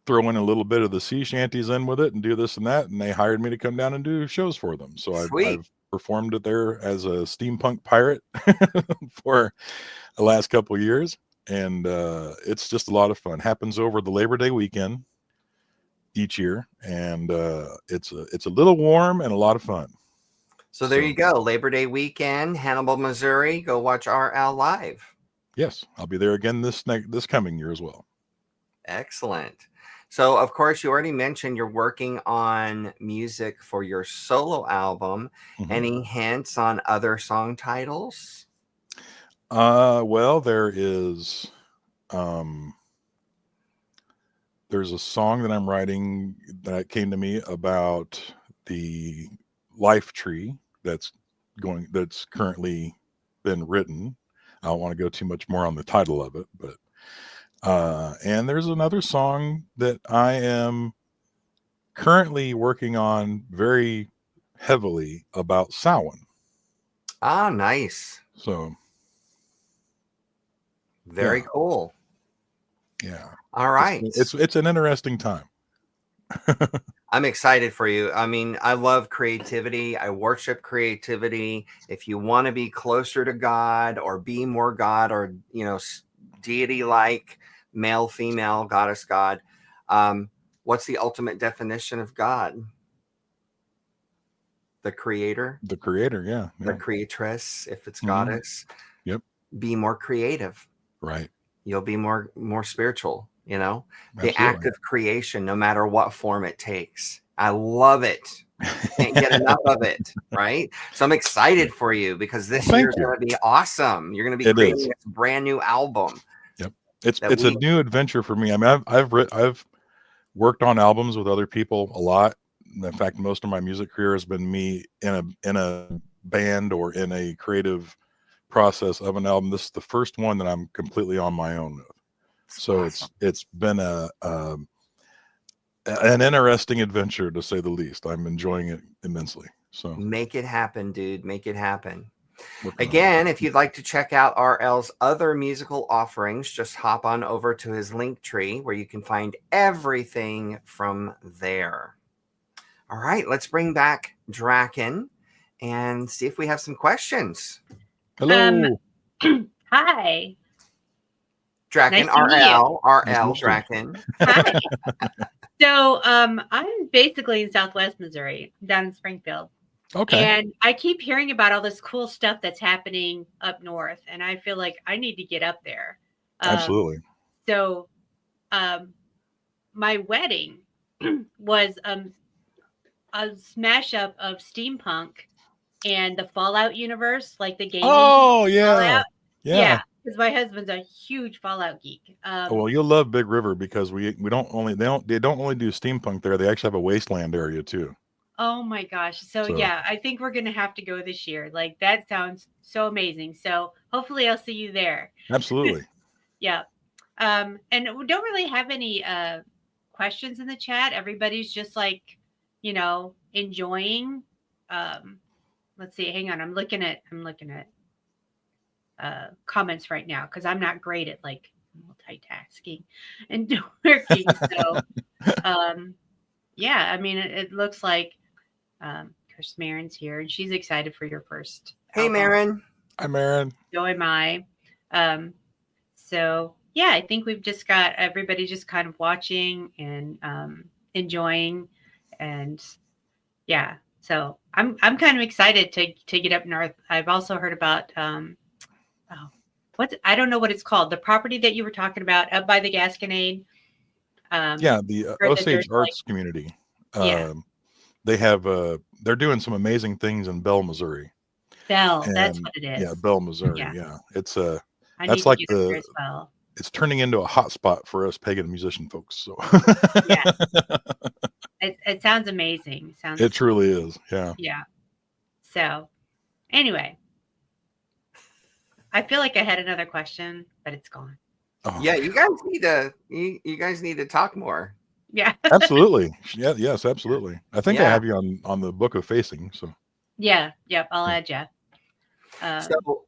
throw in a little bit of the sea shanties in with it and do this and that, and they hired me to come down and do shows for them. So I've performed it there as a steampunk pirate for the last couple of years, and it's just a lot of fun. Happens over the Labor Day weekend each year, and it's a little warm and a lot of fun. So there you go. Labor Day weekend, Hannibal, Missouri. Go watch RL live. Yes, I'll be there again this coming year as well. Excellent. So, of course, you already mentioned you're working on music for your solo album. Mm-hmm. Any hints on other song titles? Well, there's a song that I'm writing that came to me about the life tree that's currently been written. I don't want to go too much more on the title of it, but and there's another song that I am currently working on very heavily about Samhain. Ah, nice. So very cool. Yeah. All right. It's an interesting time. I'm excited for you. I mean, I love creativity. I worship creativity. If you want to be closer to God or be more God or, deity-like, male, female, goddess, God, what's the ultimate definition of God? The creator? The creator, yeah. The creatress, if it's goddess. Yep. Be more creative. Right. You'll be more spiritual. Absolutely. The act of creation, no matter what form it takes. I love it. Can't get enough of it. Right. So I'm excited for you because this year is going to be awesome. You're going to be creating this brand new album. Yep. It's a new adventure for me. I mean, I've worked on albums with other people a lot. In fact, most of my music career has been me in a band or in a creative process of an album. This is the first one that I'm completely on my own with. So awesome. It's been an interesting adventure, to say the least. I'm enjoying it immensely. So make it happen, dude. Make it happen. Again, if you'd like to check out RL's other musical offerings, just hop on over to his link tree where you can find everything from there. All right, let's bring back Draken and see if we have some questions. Hello. Hi. Draken, nice RL, Draken. Hi. So I'm basically in Southwest Missouri, down in Springfield. Okay. And I keep hearing about all this cool stuff that's happening up north, and I feel like I need to get up there. Absolutely. So my wedding was a smash up of steampunk and the Fallout universe, like the game. Oh, yeah. Fallout. Yeah. Because my husband's a huge Fallout geek. Well, you'll love Big River because they don't only do steampunk there. They actually have a wasteland area too. Oh my gosh. So So yeah, I think we're gonna have to go this year. Like that sounds so amazing. So hopefully I'll see you there. absolutely. Yeah. And we don't really have any questions in the chat. Everybody's just like, enjoying. Let's see, hang on. I'm looking at comments right now because I'm not great at like multitasking and working. So yeah, I mean it looks like Chris Marin's here and she's excited for your first Hey, album. Marin. Hi, Marin. So am I. So yeah, I think we've just got everybody just kind of watching and enjoying, and yeah. So I'm kind of excited to get up north. I've also heard about I don't know what it's called. The property that you were talking about up by the Gasconade. Yeah, the heard that Osage there's, Arts community. Yeah. They have they're doing some amazing things in Bell, Missouri. Bell, that's And, what it is. Yeah, Bell, Missouri. Yeah. Yeah, it's I that's need to like get up there as well. it's turning into a hot spot for us pagan musician folks. So Yeah. It sounds amazing. it truly is. Yeah. Yeah. So anyway, I feel like I had another question, but it's gone. Oh, Yeah, you guys need to talk more. Yeah. absolutely. Yeah. Yes. Absolutely. I think I Yeah. have you on the Book of Facing. So Yeah. Yep. I'll add you. So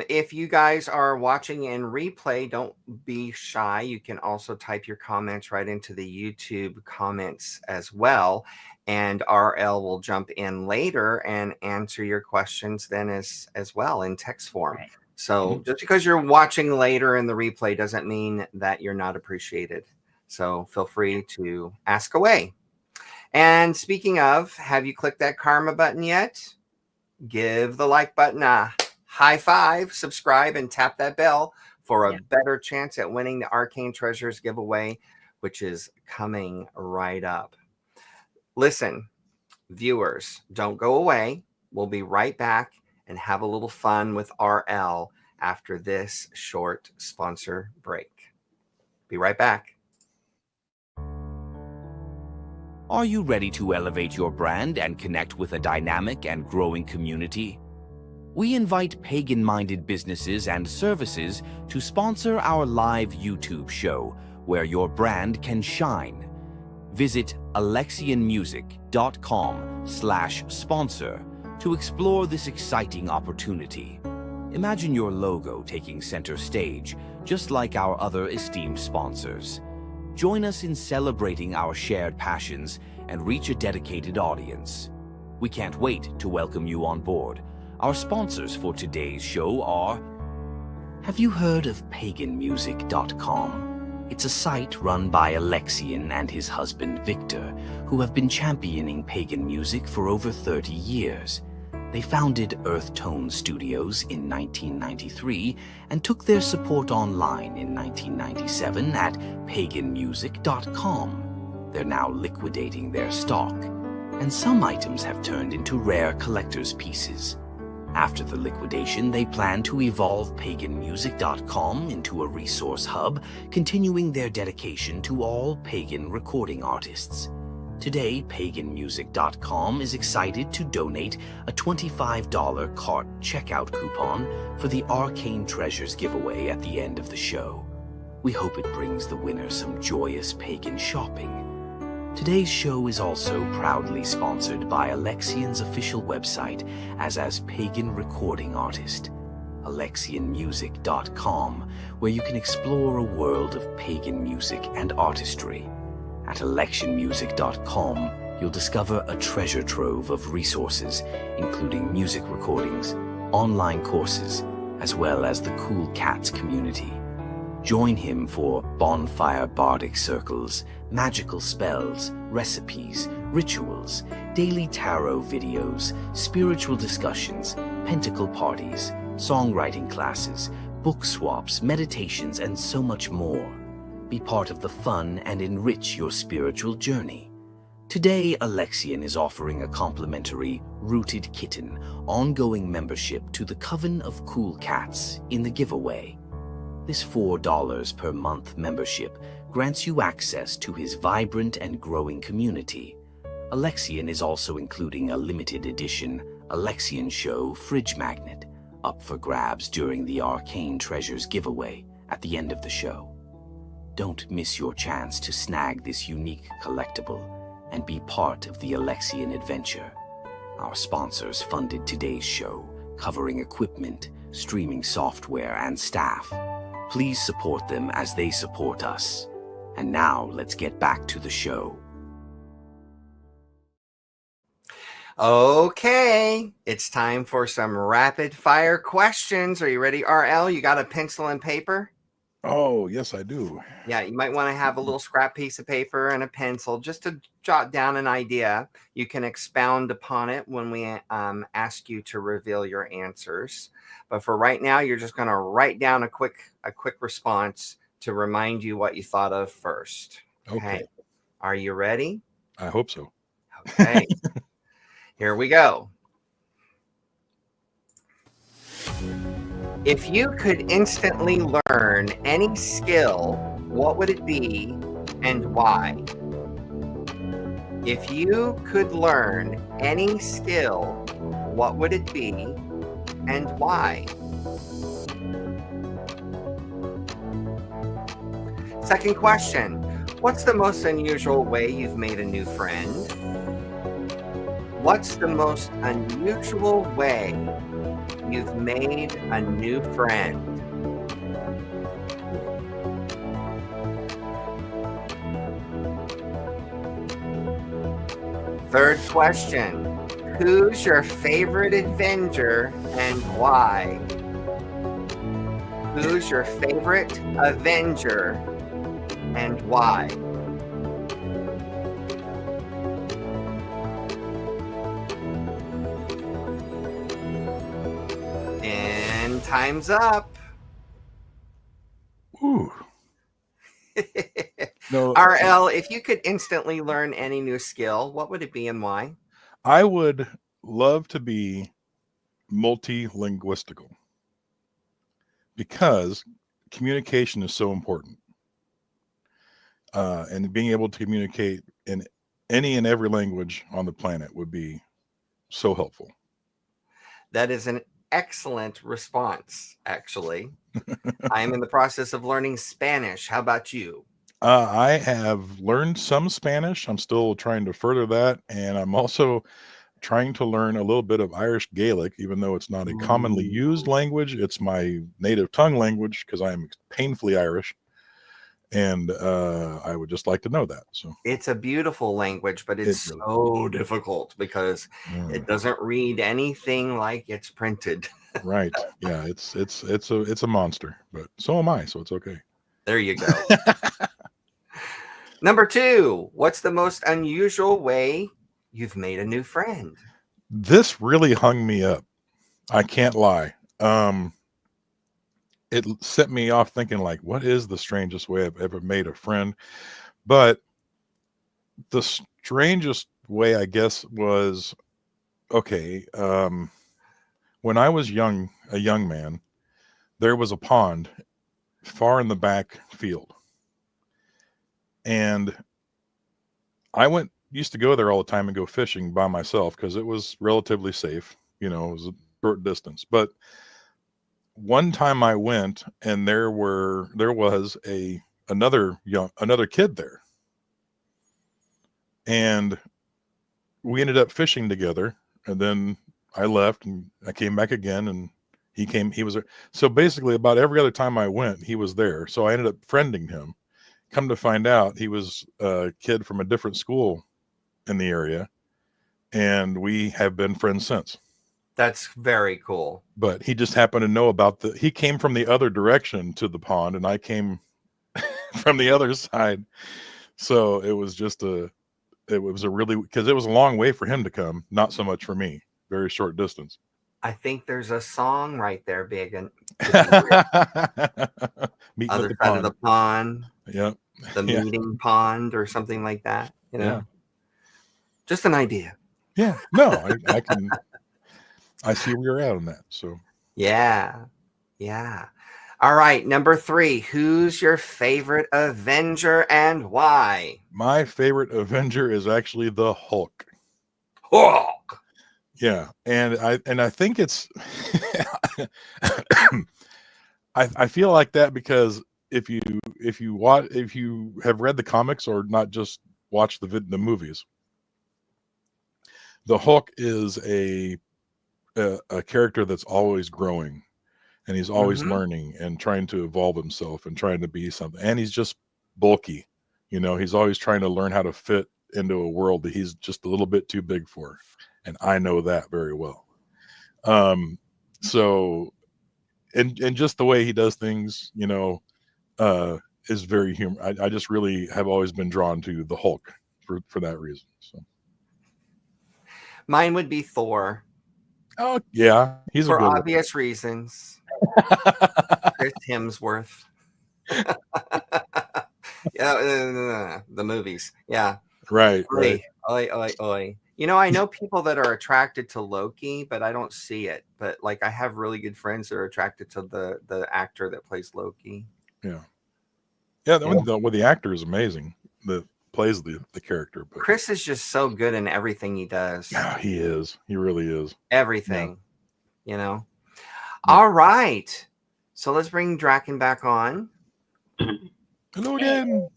if you guys are watching in replay, don't be shy. You can also type your comments right into the YouTube comments as well. And RL will jump in later and answer your questions then as well in text form. Right. So just because you're watching later in the replay doesn't mean that you're not appreciated. So feel free to ask away. And speaking of, have you clicked that karma button yet? Give the like button a high five, subscribe, and tap that bell for a better chance at winning the Arcane Treasures giveaway, which is coming right up. Listen, viewers, don't go away. We'll be right back and have a little fun with RL after this short sponsor break. Be right back. Are you ready to elevate your brand and connect with a dynamic and growing community? We invite pagan-minded businesses and services to sponsor our live YouTube show, where your brand can shine. Visit alexianmusic.com/sponsor to explore this exciting opportunity. Imagine your logo taking center stage, just like our other esteemed sponsors. Join us in celebrating our shared passions and reach a dedicated audience. We can't wait to welcome you on board. Our sponsors for today's show are... Have you heard of paganmusic.com? It's a site run by Alexian and his husband Victor, who have been championing pagan music for over 30 years. They founded Earth Tone Studios in 1993 and took their support online in 1997 at paganmusic.com. They're now liquidating their stock, and some items have turned into rare collector's pieces. After the liquidation, they plan to evolve paganmusic.com into a resource hub, continuing their dedication to all pagan recording artists. Today, paganmusic.com is excited to donate a $25 cart checkout coupon for the Arcane Treasures giveaway at the end of the show. We hope it brings the winner some joyous pagan shopping. Today's show is also proudly sponsored by Alexian's official website as pagan recording artist, alexianmusic.com, where you can explore a world of pagan music and artistry. At alexianmusic.com, you'll discover a treasure trove of resources, including music recordings, online courses, as well as the Cool Cats community. Join him for bonfire bardic circles, magical spells, recipes, rituals, daily tarot videos, spiritual discussions, pentacle parties, songwriting classes, book swaps, meditations, and so much more. Be part of the fun and enrich your spiritual journey. Today, Alexian is offering a complimentary Rooted Kitten ongoing membership to the Coven of Cool Cats in the giveaway. This $4 per month membership grants you access to his vibrant and growing community, Alexian is also including a limited edition Alexian Show fridge magnet up for grabs during the Arcane Treasures giveaway at the end of the show. Don't miss your chance to snag this unique collectible and be part of the Alexian adventure. Our sponsors funded today's show, covering equipment, streaming software, and staff. Please support them as they support us. And now let's get back to the show. Okay, it's time for some rapid fire questions. Are you ready, RL? You got a pencil and paper? Oh, yes, I do. Yeah, you might want to have a little scrap piece of paper and a pencil just to jot down an idea. You can expound upon it when we ask you to reveal your answers. But for right now, you're just going to write down a quick response to remind you what you thought of first. Okay. Are you ready? I hope so. Okay. Here we go. If you could instantly learn any skill, what would it be and why? If you could learn any skill, what would it be and why? Second question. What's the most unusual way you've made a new friend? What's the most unusual way you've made a new friend? Third question. Who's your favorite Avenger and why? Who's your favorite Avenger and why? And time's up. Ooh. No, RL, if you could instantly learn any new skill, what would it be and why? I would love to be multilinguistical because communication is so important. And being able to communicate in any and every language on the planet would be so helpful. That is an excellent response, actually. I am in the process of learning Spanish. How about you? I have learned some Spanish. I'm still trying to further that. And I'm also trying to learn a little bit of Irish Gaelic, even though it's not a commonly used language. It's my native tongue language because I am painfully Irish. And I would just like to know that. So it's a beautiful language, but it's so difficult because it doesn't read anything like it's printed. Right. Yeah, it's a monster, but so am I, so it's okay. There you go. Number 2, what's the most unusual way you've made a new friend? This really hung me up. I can't lie. It set me off thinking, like, what is the strangest way I've ever made a friend? But the strangest way, I guess, was, okay, when I was a young man, there was a pond far in the back field. And I used to go there all the time and go fishing by myself because it was relatively safe. You know, it was a short distance. But one time I went and there was another kid there. And we ended up fishing together. And then I left and I came back again and he was there. So basically about every other time I went, he was there. So I ended up friending him. Come to find out, he was a kid from a different school in the area, and we have been friends since. That's very cool. But he just happened to know he came from the other direction to the pond, and I came from the other side. So it was because it was a long way for him to come, not so much for me, very short distance. I think there's a song right there, Pagan. Other side of the pond. Yep. The meeting pond or something like that. You know, yeah. Just an idea. Yeah. No, I see where you're at on that. So yeah. All right, number 3. Who's your favorite Avenger and why? My favorite Avenger is actually the Hulk. Hulk. Yeah, and I think it's I feel like that because if you have read the comics or not just watch the movies, the Hulk is a character that's always growing, and he's always learning and trying to evolve himself and trying to be something, and he's just bulky. He's always trying to learn how to fit into a world that he's just a little bit too big for, and I know that very well. So and just the way he does things, is very humorous. I just really have always been drawn to the Hulk for that reason. So Mine would be Thor. oh yeah, he's for a good obvious reasons. Chris Hemsworth. Yeah, the movies. Yeah. Right. Oi, oi. I know people that are attracted to Loki, but I don't see it. But like, I have really good friends that are attracted to the actor that plays Loki. Yeah. The actor is amazing that plays the character. But Chris is just so good in everything he does. yeah, he is. He really is. Everything. All right. So let's bring Draken back on. Hello again.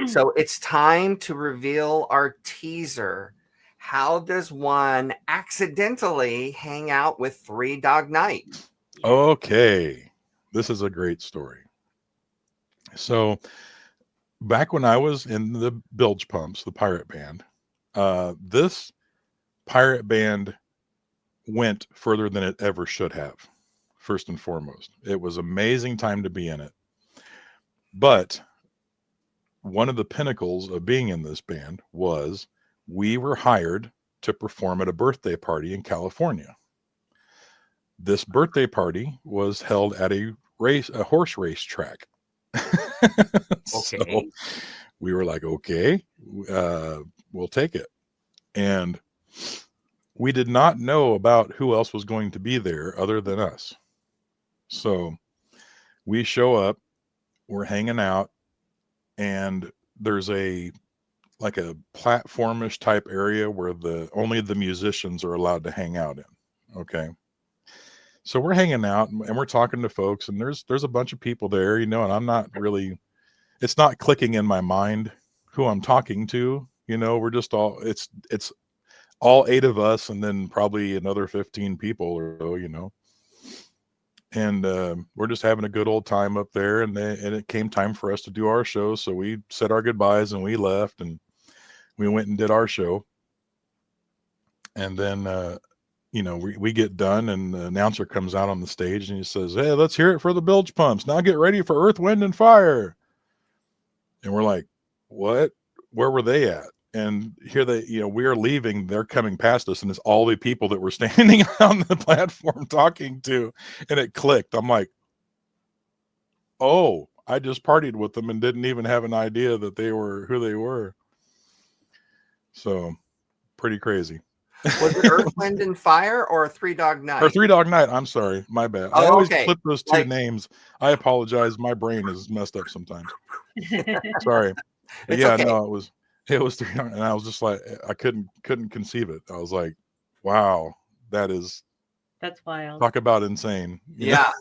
So it's time to reveal our teaser. How does one accidentally hang out with Three Dog Night? Okay. This is a great story. So back when I was in the Bilge Pumps, the pirate band, this pirate band went further than it ever should have. First and foremost, it was amazing time to be in it. But one of the pinnacles of being in this band was we were hired to perform at a birthday party in California. This birthday party was held at a horse race track. Okay. So we were like, okay, we'll take it. And we did not know about who else was going to be there other than us. So we show up, we're hanging out, and there's a platformish type area where only the musicians are allowed to hang out in. Okay. So we're hanging out and we're talking to folks, and there's a bunch of people there, and I'm not really, it's not clicking in my mind who I'm talking to. We're just it's all 8 of us and then probably another 15 people or so, and we're just having a good old time up there, and it came time for us to do our show. So we said our goodbyes and we left, and we went and did our show. And then, we get done, and the announcer comes out on the stage and he says, "Hey, let's hear it for the Bilge Pumps. Now get ready for Earth, Wind, and Fire." And we're like, what? Where were they at? And here we are leaving. They're coming past us, and it's all the people that were standing on the platform talking to. And it clicked. I'm like, oh, I just partied with them and didn't even have an idea that they were who they were. So pretty crazy. Was it Earth, Wind, and Fire or Three Dog Night? Or Three Dog Night. I'm sorry. My bad. I always flip those two names. I apologize. My brain is messed up sometimes. Sorry. Yeah, okay. No, it was Three Dog, and I was just like, I couldn't conceive it. I was like, wow, that's wild. Talk about insane. Yeah.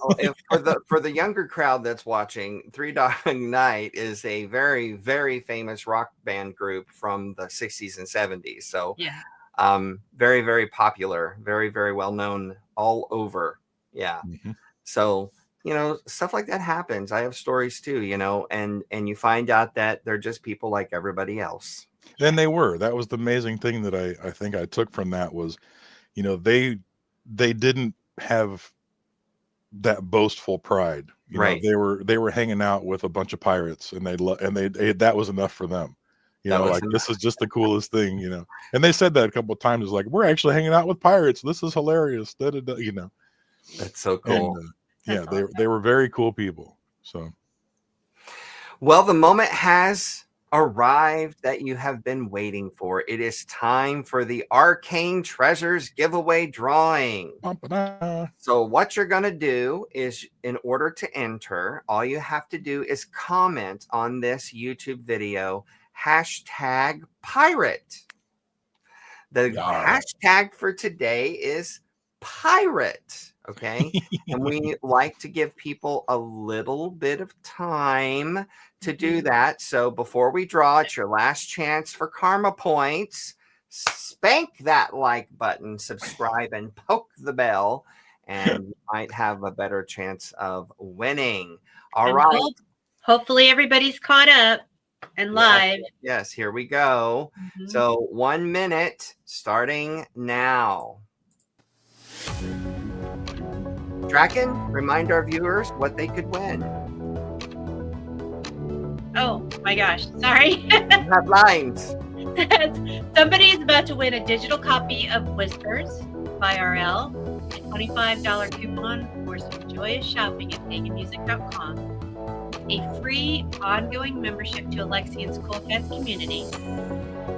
For the younger crowd that's watching, Three Dog Night is a very, very famous rock band group from the 60s and 70s. So yeah. Very, very popular, very, very well known all over. Yeah. Mm-hmm. So, stuff like that happens. I have stories too, and you find out that they're just people like everybody else. And they were. That was the amazing thing that I think I took from that was, they didn't have that boastful pride. Right. They were hanging out with a bunch of pirates, and that was enough for them. This is just the coolest thing, And they said that a couple of times. It's like, we're actually hanging out with pirates. This is hilarious. That's so cool. And, they were very cool people. So, well, the moment has arrived that you have been waiting for. It is time for the Arcane Treasures giveaway drawing. Ba-ba-da. So what you're going to do is, in order to enter, all you have to do is comment on this YouTube video, #pirate. The Yar. hashtag for today is pirate. Okay. And we like to give people a little bit of time to do that. So before we draw, it's your last chance for karma points. Spank that like button, subscribe, and poke the bell, and you might have a better chance of winning. All And right. hopefully everybody's caught up and live. Yes, here we go. Mhm. So 1 minute starting now. Draken, remind our viewers what they could win. Oh my gosh, sorry. You have lines. Somebody is about to win a digital copy of Whispers by RL, a $25 coupon for some joyous shopping at paganmusic.com, a free ongoing membership to Alexian's Cool Cats community,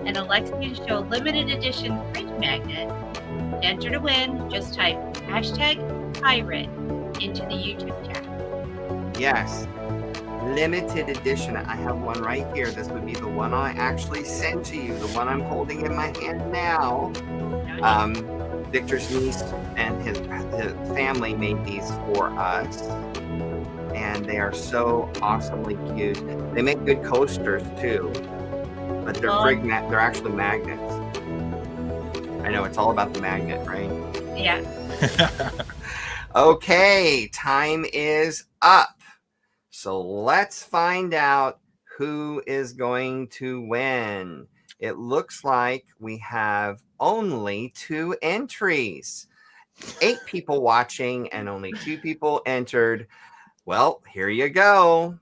an Alexian Show limited edition fridge magnet. To enter to win, just type #pirate into the YouTube chat. Yes. Limited edition. I have one right here. This would be the one I actually sent to you, the one I'm holding in my hand now. Victor's niece and his family made these for us, and they are so awesomely cute. They make good coasters too, but they're actually magnets. I know, it's all about the magnet, right? Yeah. Okay, time is up. So let's find out who is going to win. It looks like we have only 2 entries. 8 people watching and only 2 people entered. Well, here you go.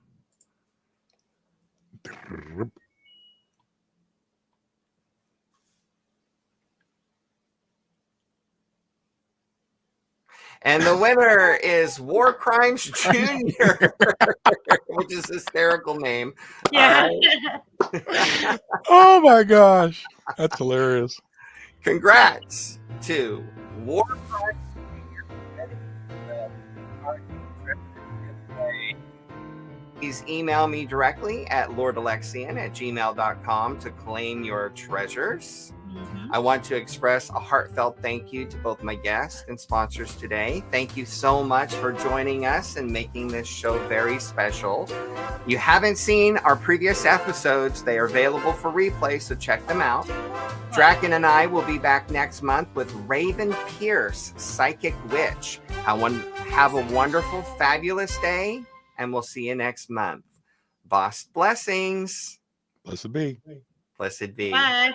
And the winner is War Crimes Jr., which is a hysterical name. Yeah. Right. Oh my gosh. That's hilarious. Congrats to War Crimes Jr. Please email me directly at lordalexian@gmail.com to claim your treasures. I want to express a heartfelt thank you to both my guests and sponsors today. Thank you so much for joining us and making this show very special. You haven't seen our previous episodes. They are available for replay, so check them out. Draken and I will be back next month with Raven Pierce, Psychic Witch. Have a wonderful, fabulous day, and we'll see you next month. Boss blessings. Blessed be. Blessed be. Bye.